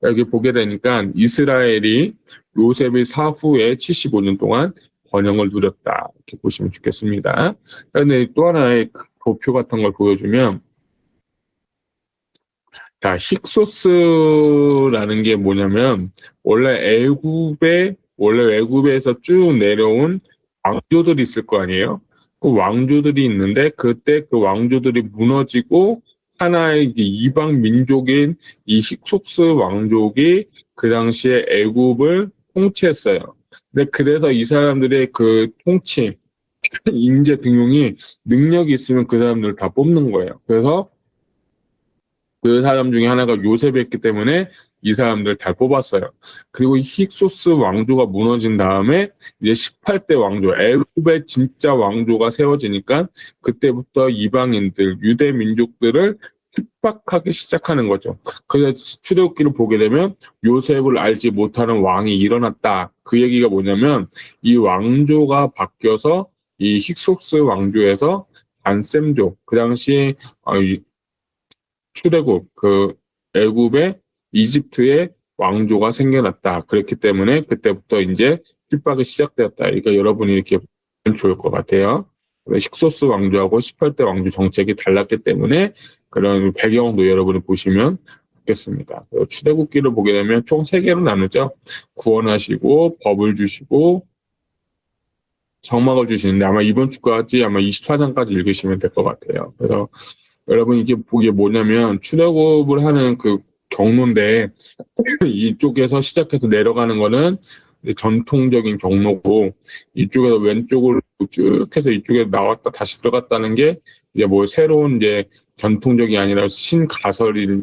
여기 보게 되니까 이스라엘이 요셉의 사후에 75년 동안 번영을 누렸다. 이렇게 보시면 좋겠습니다. 그런데 또 하나의 도표 같은 걸 보여주면 자, 힉소스라는 게 뭐냐면 원래 애굽에서 쭉 내려온 왕조들이 있을 거 아니에요. 그 왕조들이 있는데 그때 그 왕조들이 무너지고 하나의 이방 민족인 이 힉소스 왕족이 그 당시에 애굽을 통치했어요. 근데 그래서 이 사람들의 그 통치, 인재 등용이 능력이 있으면 그 사람들을 다 뽑는 거예요. 그래서 그 사람 중에 하나가 요셉이었기 때문에 이 사람들 잘 뽑았어요. 그리고 이 힉소스 왕조가 무너진 다음에 이제 18대 왕조, 애굽의 진짜 왕조가 세워지니까 그때부터 이방인들, 유대 민족들을 핍박하기 시작하는 거죠. 그래서 출애굽기를 보게 되면 요셉을 알지 못하는 왕이 일어났다. 그 얘기가 뭐냐면 이 왕조가 바뀌어서 이 힉소스 왕조에서 안셈족, 그 당시 출애굽, 애굽의 이집트의 왕조가 생겨났다. 그렇기 때문에 그때부터 이제 핍박이 시작되었다. 그러니까 여러분이 이렇게 보면 좋을 것 같아요. 힉소스 왕조하고 18대 왕조 정책이 달랐기 때문에 그런 배경도 여러분이 보시면 좋겠습니다. 출애굽기를 보게 되면 총 3개로 나누죠. 구원하시고 법을 주시고 정막을 주시는데 아마 이번 주까지 아마 24장까지 읽으시면 될 것 같아요. 그래서 여러분 이게 뭐냐면 출애굽을 하는 그 경로인데 이쪽에서 시작해서 내려가는 거는 전통적인 경로고 이쪽에서 왼쪽으로 쭉 해서 이쪽에 나왔다 다시 들어갔다는 게 이제 뭐 새로운 이제 전통적이 아니라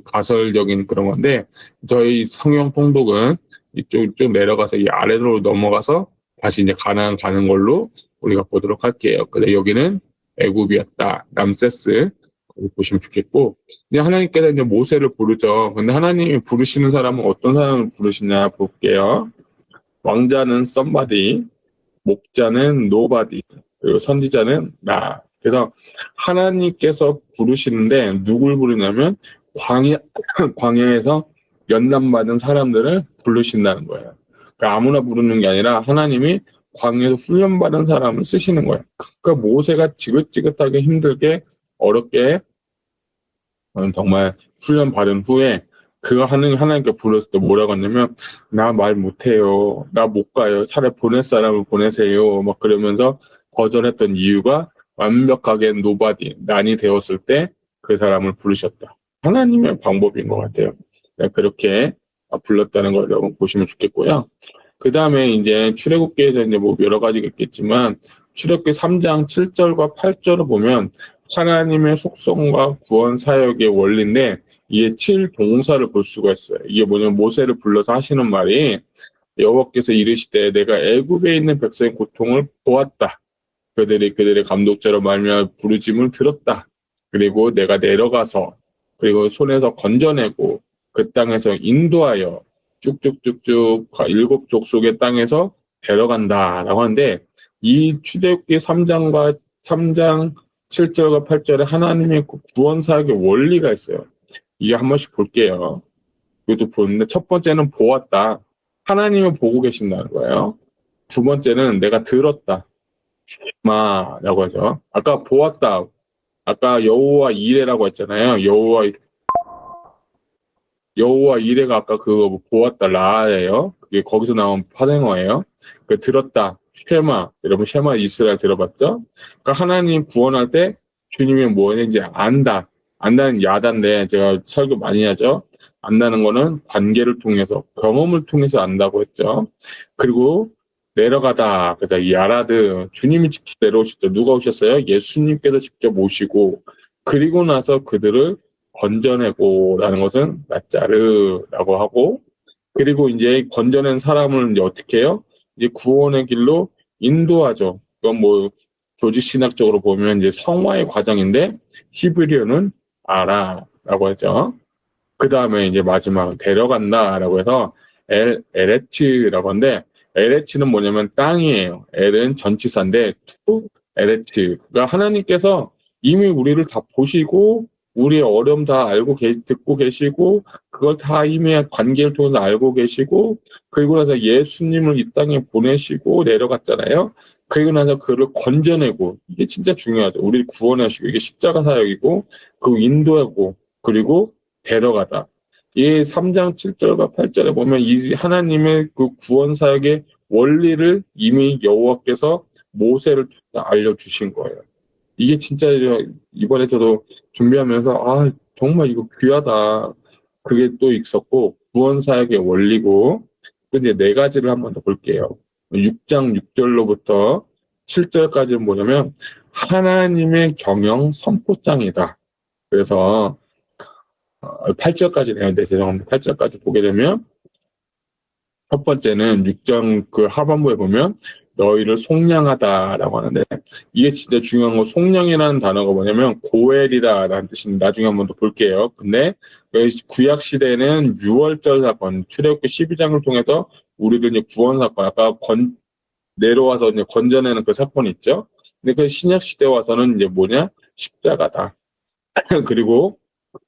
가설적인 그런 건데 저희 성경 통독은 이쪽 내려가서 이 아래로 넘어가서 다시 이제 가나안 가는 걸로 우리가 보도록 할게요. 근데 여기는 애굽이었다. 람세스 보시면 좋겠고, 이제 하나님께서 이제 모세를 부르죠. 근데 하나님이 부르시는 사람은 어떤 사람을 부르시냐 볼게요. 왕자는 somebody, 목자는 nobody, 그리고 선지자는 나. 그래서 하나님께서 부르시는데 누굴 부르냐면 광야에서 연단받은 사람들을 부르신다는 거예요. 그러니까 아무나 부르는 게 아니라 하나님이 광야에서 훈련받은 사람을 쓰시는 거예요. 그러니까 모세가 지긋지긋하게 힘들게 어렵게 정말 훈련 받은 후에 그거 하나님께 부르실 때 뭐라고 하냐면 나 말 못해요. 나 못 가요. 차라리 보낼 사람을 보내세요. 막 그러면서 거절했던 이유가 완벽하게 노바디, 난이 되었을 때 그 사람을 부르셨다. 하나님의 방법인 것 같아요. 그렇게 불렀다는 걸 여러분 보시면 좋겠고요. 그 다음에 이제 출애굽기에서 이제 뭐 여러 가지가 있겠지만 출애굽기 3장 7절과 8절을 보면 하나님의 속성과 구원 사역의 원리인데 이게 7동사를 볼 수가 있어요. 이게 뭐냐면 모세를 불러서 하시는 말이 여호와께서 이르시되 내가 애굽에 있는 백성의 고통을 보았다. 그들의 감독자로 말미암아 부르짐을 들었다. 그리고 내가 내려가서 그리고 손에서 건져내고 그 땅에서 인도하여 쭉쭉쭉쭉 7족속의 땅에서 데려간다라고 하는데 이 출애굽기 3장 7절과 8절에 하나님의 구원 사역의 원리가 있어요. 이게 한 번씩 볼게요. 이것도 보는데 첫 번째는 보았다. 하나님을 보고 계신다는 거예요. 두 번째는 내가 들었다. 마라고 하죠. 아까 보았다. 아까 여호와 이레라고 했잖아요. 여호와 이레가 아까 그거 보았다 라예요. 그게 거기서 나온 파생어예요. 그 들었다. 쉐마. 여러분 쉐마 이스라엘 들어봤죠? 그러니까 하나님 구원할 때 주님이 뭐였는지 안다. 안다는 야단데 제가 설교 많이 하죠. 안다는 거는 관계를 통해서 경험을 통해서 안다고 했죠. 그리고 내려가다. 그래서 야라드 주님이 직접 내려오셨죠. 누가 오셨어요? 예수님께서 직접 오시고 그리고 나서 그들을 건져내고라는 것은 나짜르라고 하고 그리고 이제 건져낸 사람을 이제 어떻게 해요? 이제 구원의 길로 인도하죠. 이건 뭐 조직 신학적으로 보면 이제 성화의 과정인데 히브리어는 아라라고 하죠. 그 다음에 이제 마지막 데려간다라고 해서 에레츠라고 하는데 에레츠는 뭐냐면 땅이에요. 엘은 전치사인데 투 에레츠가 하나님께서 이미 우리를 다 보시고 우리의 어려움 다 듣고 계시고 그걸 다 이미 관계를 통해서 알고 계시고 그리고 나서 예수님을 이 땅에 보내시고 내려갔잖아요. 그리고 나서 그를 건져내고 이게 진짜 중요하죠. 우리를 구원하시고 이게 십자가 사역이고 그 인도하고 그리고 데려가다. 이 3장 7절과 8절에 보면 이 하나님의 그 구원 사역의 원리를 이미 여호와께서 모세를 통해 알려주신 거예요. 이게 진짜 이번에 저도 준비하면서 아 정말 이거 귀하다. 그게 또 있었고 구원 사역의 원리고 근데 네 가지를 한번 더 볼게요. 6장 6절로부터 7절까지는 뭐냐면 하나님의 경영 선포장이다. 그래서 8절까지 되는데 죄송합니다. 8절까지 보게 되면 첫 번째는 6장 그 하반부에 보면 너희를 속량하다라고 하는데 이게 진짜 중요한 거 속량이라는 단어가 뭐냐면 고엘이다라는 뜻인데 나중에 한번 더 볼게요. 근데 구약 시대에는 6월절 사건 출애굽기 12장을 통해서 우리들 이제 구원 사건 아까 내려와서 이제 건져내는 그 사건이 있죠. 근데 그 신약 시대 와서는 이제 뭐냐 십자가다. 그리고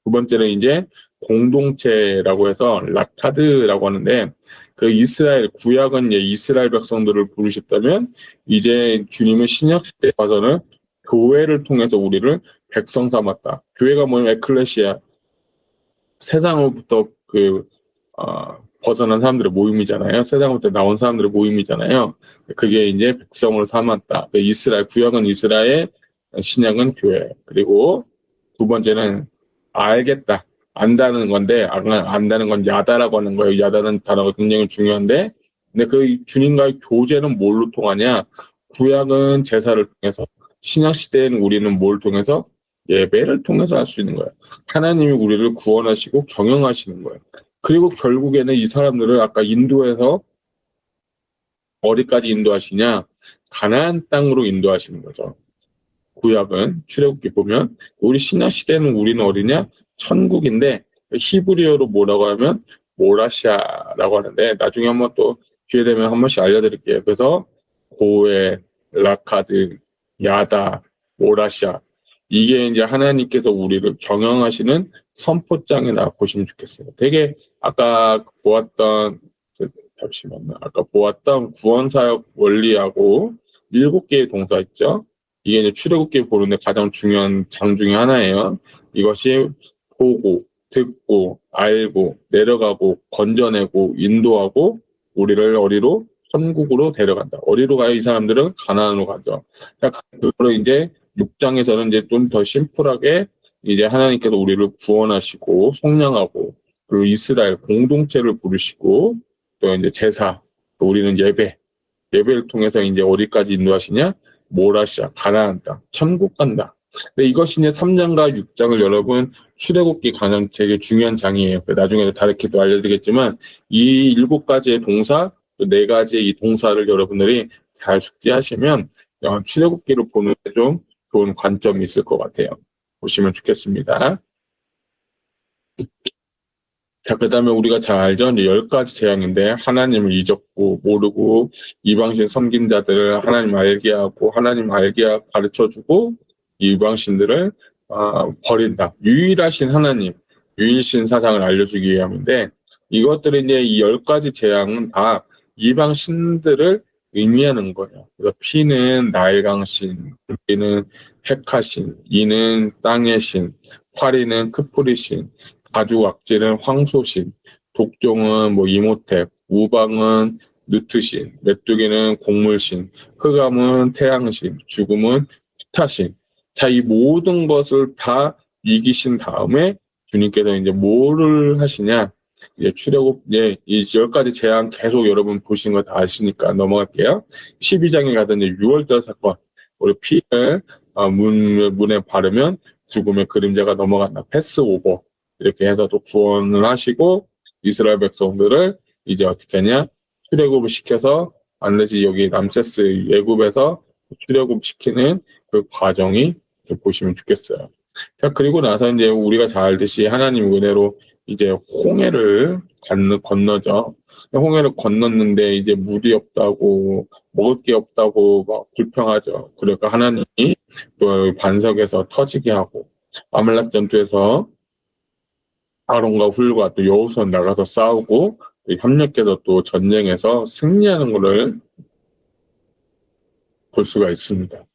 두 번째는 이제 공동체라고 해서 라카드라고 하는데 그 이스라엘 구약은 이제 이스라엘 백성들을 부르셨다면 이제 주님은 신약 시대에 와서는 교회를 통해서 우리를 백성 삼았다. 교회가 뭐냐면 에클레시아 세상으로부터 벗어난 사람들의 모임이잖아요. 세상으로부터 나온 사람들의 모임이잖아요. 그게 이제 백성을 삼았다. 이스라엘 구약은 이스라엘, 신약은 교회. 그리고 두 번째는 알겠다. 안다는 건데 안다는 건 야다라고 하는 거예요. 야다는 단어가 굉장히 중요한데 근데 그 주님과의 교제는 뭘로 통하냐? 구약은 제사를 통해서 신약 시대에는 우리는 뭘 통해서 예배를 통해서 할 수 있는 거예요. 하나님이 우리를 구원하시고 경영하시는 거예요. 그리고 결국에는 이 사람들을 아까 인도해서 어디까지 인도하시냐? 가나안 땅으로 인도하시는 거죠. 구약은 출애굽기 보면 우리 신약 시대는 우리는 어디냐? 천국인데 히브리어로 뭐라고 하면 모라시아라고 하는데 나중에 한번 또 기회 되면 한 번씩 알려드릴게요. 그래서 고에, 라카드, 야다, 모라시아 이게 이제 하나님께서 우리를 경영하시는 선포장이라 보시면 좋겠어요. 되게 아까 보았던 잠시만요. 아까 보았던 구원사역 원리하고 7개의 동사 있죠. 이게 이제 출애굽기에 보는데 가장 중요한 장 중에 하나예요. 이것이 보고, 듣고, 알고, 내려가고, 건져내고, 인도하고, 우리를 어디로? 천국으로 데려간다. 어디로 가요? 이 사람들은 가나안으로 가죠. 그리고 이제 6장에서는 이제 좀 더 심플하게 이제 하나님께서 우리를 구원하시고, 속량하고, 그리고 이스라엘 공동체를 부르시고, 또 이제 제사, 우리는 예배를 통해서 이제 어디까지 인도하시냐? 모라시아, 가나안 땅, 천국 간다. 근데 이것이 이제 3장과 6장을 여러분 출애굽기 가장 되게 중요한 장이에요. 나중에 다르게도 알려드리겠지만 이 7가지의 동사, 또 4가지의 이 동사를 여러분들이 잘 숙지하시면 출애굽기를 보는 데 좀 좋은 관점이 있을 것 같아요. 보시면 좋겠습니다. 자, 그 다음에 우리가 잘 알죠? 이제 10가지 재앙인데, 하나님을 잊었고, 모르고, 이방신 섬긴 자들을 하나님 알게 하고, 하나님 알게 가르쳐 주고, 이방신들을 버린다. 유일하신 하나님, 유일신 사상을 알려주기 위함인데, 이것들은 이제 이 10가지 재앙은 다 이방신들을 의미하는 거예요. 그래서 피는 나일강신, 이는 헤카신, 이는 땅의 신, 파리는 크프리신, 가죽악질은 황소신, 독종은 이모텍, 우방은 느트신, 메뚜기는 곡물신, 흑암은 태양신, 죽음은 피타신. 자, 이 모든 것을 다 이기신 다음에 주님께서 이제 뭐를 하시냐? 이제 출애굽, 이 10가지 재앙 계속 여러분 보신 거 다 아시니까 넘어갈게요. 12장에 가던 이제 6월절 사건, 우리 피를 문에 바르면 죽음의 그림자가 넘어간다. 패스오버. 이렇게 해서 또 구원을 하시고 이스라엘 백성들을 이제 어떻게 하냐? 출애굽을 시켜서 반드시 여기 람세스 애굽에서 출애굽 시키는 그 과정이 좀 보시면 좋겠어요. 자, 그리고 나서 이제 우리가 잘 알듯이 하나님 은혜로 이제 홍해를 건너죠. 홍해를 건넜는데 이제 물이 없다고, 먹을 게 없다고 막 불평하죠. 그러니까 하나님이 또 반석에서 터지게 하고, 아말렉 전투에서 아론과 훌과 또 여호수아 나가서 싸우고 협력해서 또 전쟁에서 승리하는 것을 볼 수가 있습니다.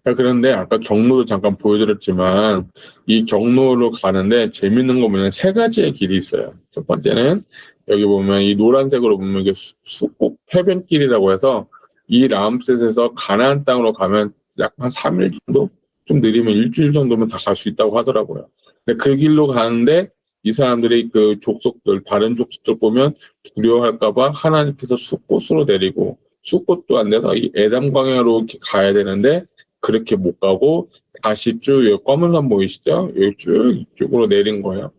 그런데 아까 경로도 잠깐 보여드렸지만 이 경로로 가는데 재밌는 거 보면 3가지의 길이 있어요. 첫 번째는 여기 보면 이 노란색으로 보면 이게 숫곡 해변길이라고 해서 이 람셋에서 가나안 땅으로 가면 약 한 3일 정도? 좀 느리면 일주일 정도면 다 갈 수 있다고 하더라고요. 근데 그 길로 가는데 이 사람들이 그 족속들, 다른 족속들 보면 두려워할까봐 하나님께서 숫곳으로 내리고, 숫곳도 안 돼서 이 에담 광야로 가야 되는데, 그렇게 못 가고, 다시 쭉, 여기 검은 산 보이시죠? 여기 쭉 이쪽으로 내린 거예요.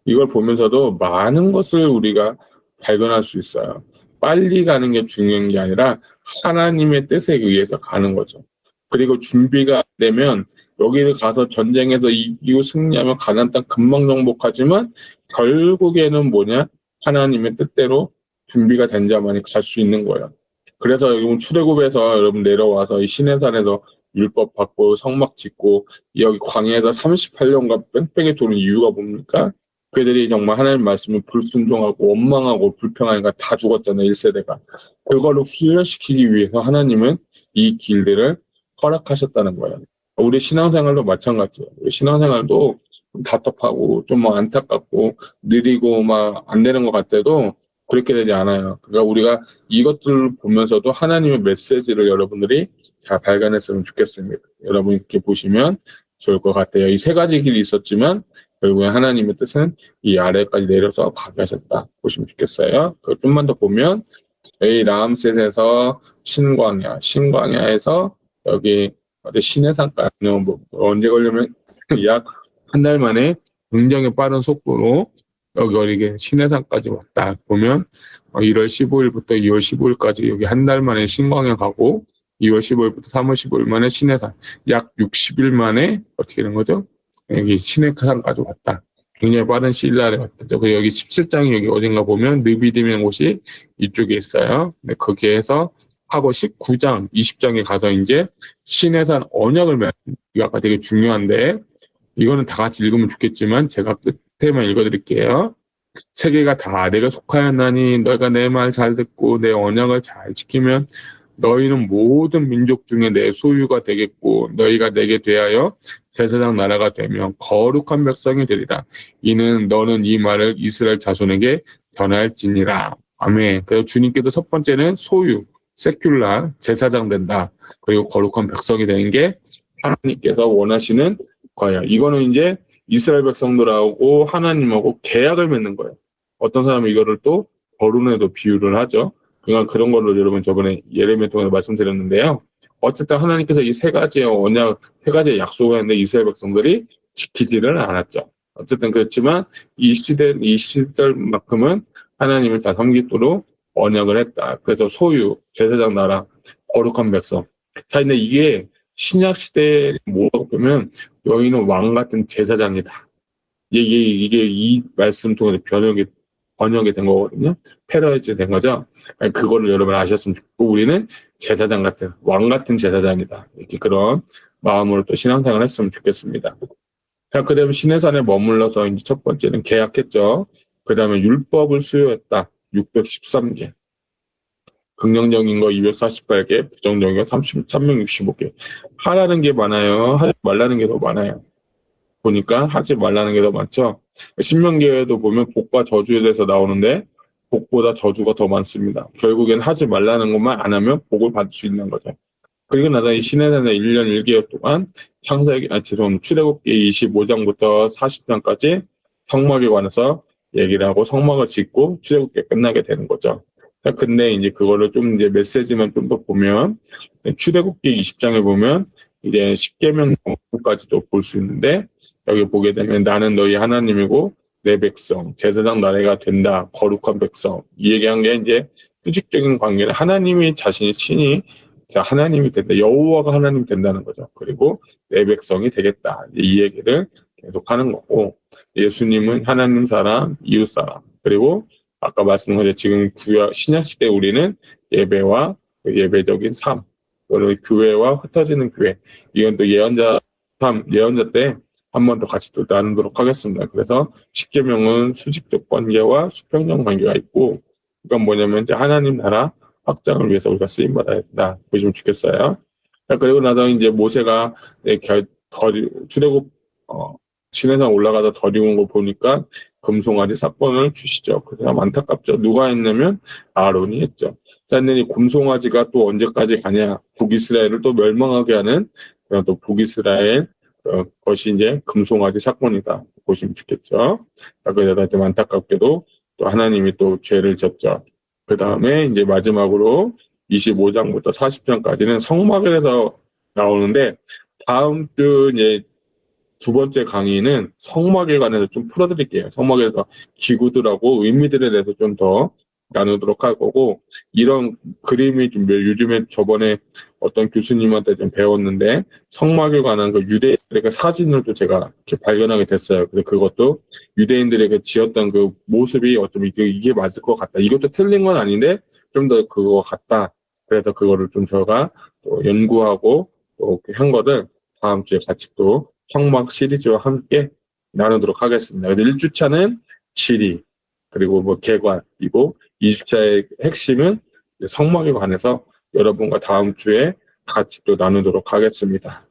이걸 보면서도 많은 것을 우리가 발견할 수 있어요. 빨리 가는 게 중요한 게 아니라, 하나님의 뜻에 의해서 가는 거죠. 그리고 준비가 안 되면, 여기를 가서 전쟁에서 이기고 승리하면 가나안 땅 금방 정복하지만 결국에는 뭐냐? 하나님의 뜻대로 준비가 된 자만이 갈 수 있는 거예요. 그래서 여러분 출애굽에서 여러분 내려와서 이 시내산에서 율법 받고 성막 짓고 여기 광야에서 38년간 뺑뺑이 도는 이유가 뭡니까? 그들이 정말 하나님 말씀을 불순종하고 원망하고 불평하니까 다 죽었잖아요. 1세대가. 그거를 훈련시키기 위해서 하나님은 이 길들을 허락하셨다는 거예요. 우리 신앙생활도 마찬가지예요. 우리 신앙생활도 답답하고 좀 안타깝고 느리고 막 안 되는 것 같아도 그렇게 되지 않아요. 그러니까 우리가 이것들을 보면서도 하나님의 메시지를 여러분들이 잘 발견했으면 좋겠습니다. 여러분 이렇게 보시면 좋을 것 같아요. 이 3가지 길이 있었지만 결국에 하나님의 뜻은 이 아래까지 내려서 가게 하셨다. 보시면 좋겠어요. 좀만 더 보면 이 라암셋에서 신광야에서 여기 시내산까지 언제 걸리면 약 한 달 만에 굉장히 빠른 속도로 여기 시내산까지 왔다 보면 1월 15일부터 2월 15일까지 여기 한 달 만에 신광야 가고 2월 15일부터 3월 15일 만에 시내산 약 60일 만에 어떻게 된 거죠? 여기 시내산까지 왔다. 굉장히 빠른 시일 날에 왔죠. 여기 17장이 여기 어딘가 보면 느비딤이라는 곳이 이쪽에 있어요. 네, 거기에서 하고 19장, 20장에 가서 이제 시내산 언약을 맺는, 이거 아까 되게 중요한데, 이거는 다 같이 읽으면 좋겠지만, 제가 끝에만 읽어드릴게요. 세계가 다 내가 속하였나니, 너희가 내 말 잘 듣고 내 언약을 잘 지키면, 너희는 모든 민족 중에 내 소유가 되겠고, 너희가 내게 대하여 제사장 나라가 되며 거룩한 백성이 되리라. 이는 너는 이 말을 이스라엘 자손에게 전할지니라. 아멘. 그래서 주님께서 첫 번째는 소유, 세큘라, 제사장 된다. 그리고 거룩한 백성이 되는 게 하나님께서 원하시는 거예요. 이거는 이제 이스라엘 백성들하고 하나님하고 계약을 맺는 거예요. 어떤 사람은 이거를 또 결혼에도 비유를 하죠. 그러니까 그런 걸로 여러분 저번에 예레미야 통해서 말씀드렸는데요. 어쨌든 하나님께서 이 세 가지의 언약, 세 가지의 약속을 했는데 이스라엘 백성들이 지키지를 않았죠. 어쨌든 그렇지만 이 시절만큼은 하나님을 다 섬기도록 언약을 했다. 그래서 소유, 제사장 나라, 거룩한 백성. 자, 근데 이게 신약 시대에 뭐라고 보면 너희는 왕 같은 제사장이다. 이게 이 말씀 통해서 번역이 된 거거든요. 패러이즈 된 거죠. 그거를 여러분 아셨으면 좋겠고, 우리는 제사장 같은, 왕 같은 제사장이다. 이렇게 그런 마음으로 또 신앙생활을 했으면 좋겠습니다. 자, 그 다음에 시내산에 머물러서 이제 첫 번째는 계약했죠. 그 다음에 율법을 수여했다. 613개. 긍정적인 거 248개, 부정적인 거 365개. 하라는 게 많아요. 하지 말라는 게 더 많아요. 보니까 하지 말라는 게 더 많죠. 신명기에도 보면 복과 저주에 대해서 나오는데 복보다 저주가 더 많습니다. 결국엔 하지 말라는 것만 안 하면 복을 받을 수 있는 거죠. 그리고 나서 이 시내산에 1년 1개월 동안 출애굽기 25장부터 40장까지 성막에 관해서 얘기를 하고 성막을 짓고 출애굽기가 끝나게 되는 거죠. 근데 이제 그거를 좀 이제 메시지만 좀 더 보면 출애굽기 20장에 보면 이제 10계명까지도 볼 수 있는데 여기 보게 되면 나는 너희 하나님이고 내 백성 제사장 나라가 된다 거룩한 백성 이 얘기한 게 이제 수직적인 관계는 하나님이 자신이 친히 자 하나님이 된다 여호와가 하나님이 된다는 거죠. 그리고 내 백성이 되겠다 이 얘기를 계속 하는 거고 예수님은 하나님 사람 이웃 사람 그리고 아까 말씀드린 지금 신약 시대 우리는 예배와 예배적인 삶 그리고 교회와 흩어지는 교회 이건 또 예언자 때 한 번 더 같이 또 나누도록 하겠습니다. 그래서 십계명은 수직적 관계와 수평적 관계가 있고 이건 뭐냐면 이제 하나님 나라 확장을 위해서 우리가 쓰임 받아야 된다 보시면 좋겠어요. 자, 그리고 나서 이제 모세가 출애굽 시내산 올라가다 더디운 거 보니까 금송아지 사건을 주시죠. 그래서 안타깝죠. 누가 했냐면 아론이 했죠. 자, 근데 이 금송아지가 또 언제까지 가냐? 북이스라엘을 또 멸망하게 하는 그런 또 북이스라엘 것이 이제 금송아지 사건이다 보시면 좋겠죠. 그러다 좀 안타깝게도 또 하나님이 또 죄를 졌죠. 그 다음에 이제 마지막으로 25장부터 40장까지는 성막에 대해서 나오는데 다음 주 이제 두 번째 강의는 성막에 관해서 좀 풀어드릴게요. 성막에 대해서 기구들하고 의미들에 대해서 좀 더 나누도록 할 거고 이런 그림이 좀 요즘에 저번에 어떤 교수님한테 좀 배웠는데 성막에 관한 그 유대인들의 사진을 또 제가 이렇게 발견하게 됐어요. 그래서 그것도 유대인들에게 지었던 그 모습이 어쩌면 이게 맞을 것 같다. 이것도 틀린 건 아닌데 좀 더 그거 같다. 그래서 그거를 좀 제가 또 연구하고 또 이렇게 한 거를 다음 주에 같이 또 성막 시리즈와 함께 나누도록 하겠습니다. 그래서 1주차는 지리, 그리고 뭐 개관이고 2주차의 핵심은 성막에 관해서 여러분과 다음 주에 같이 또 나누도록 하겠습니다.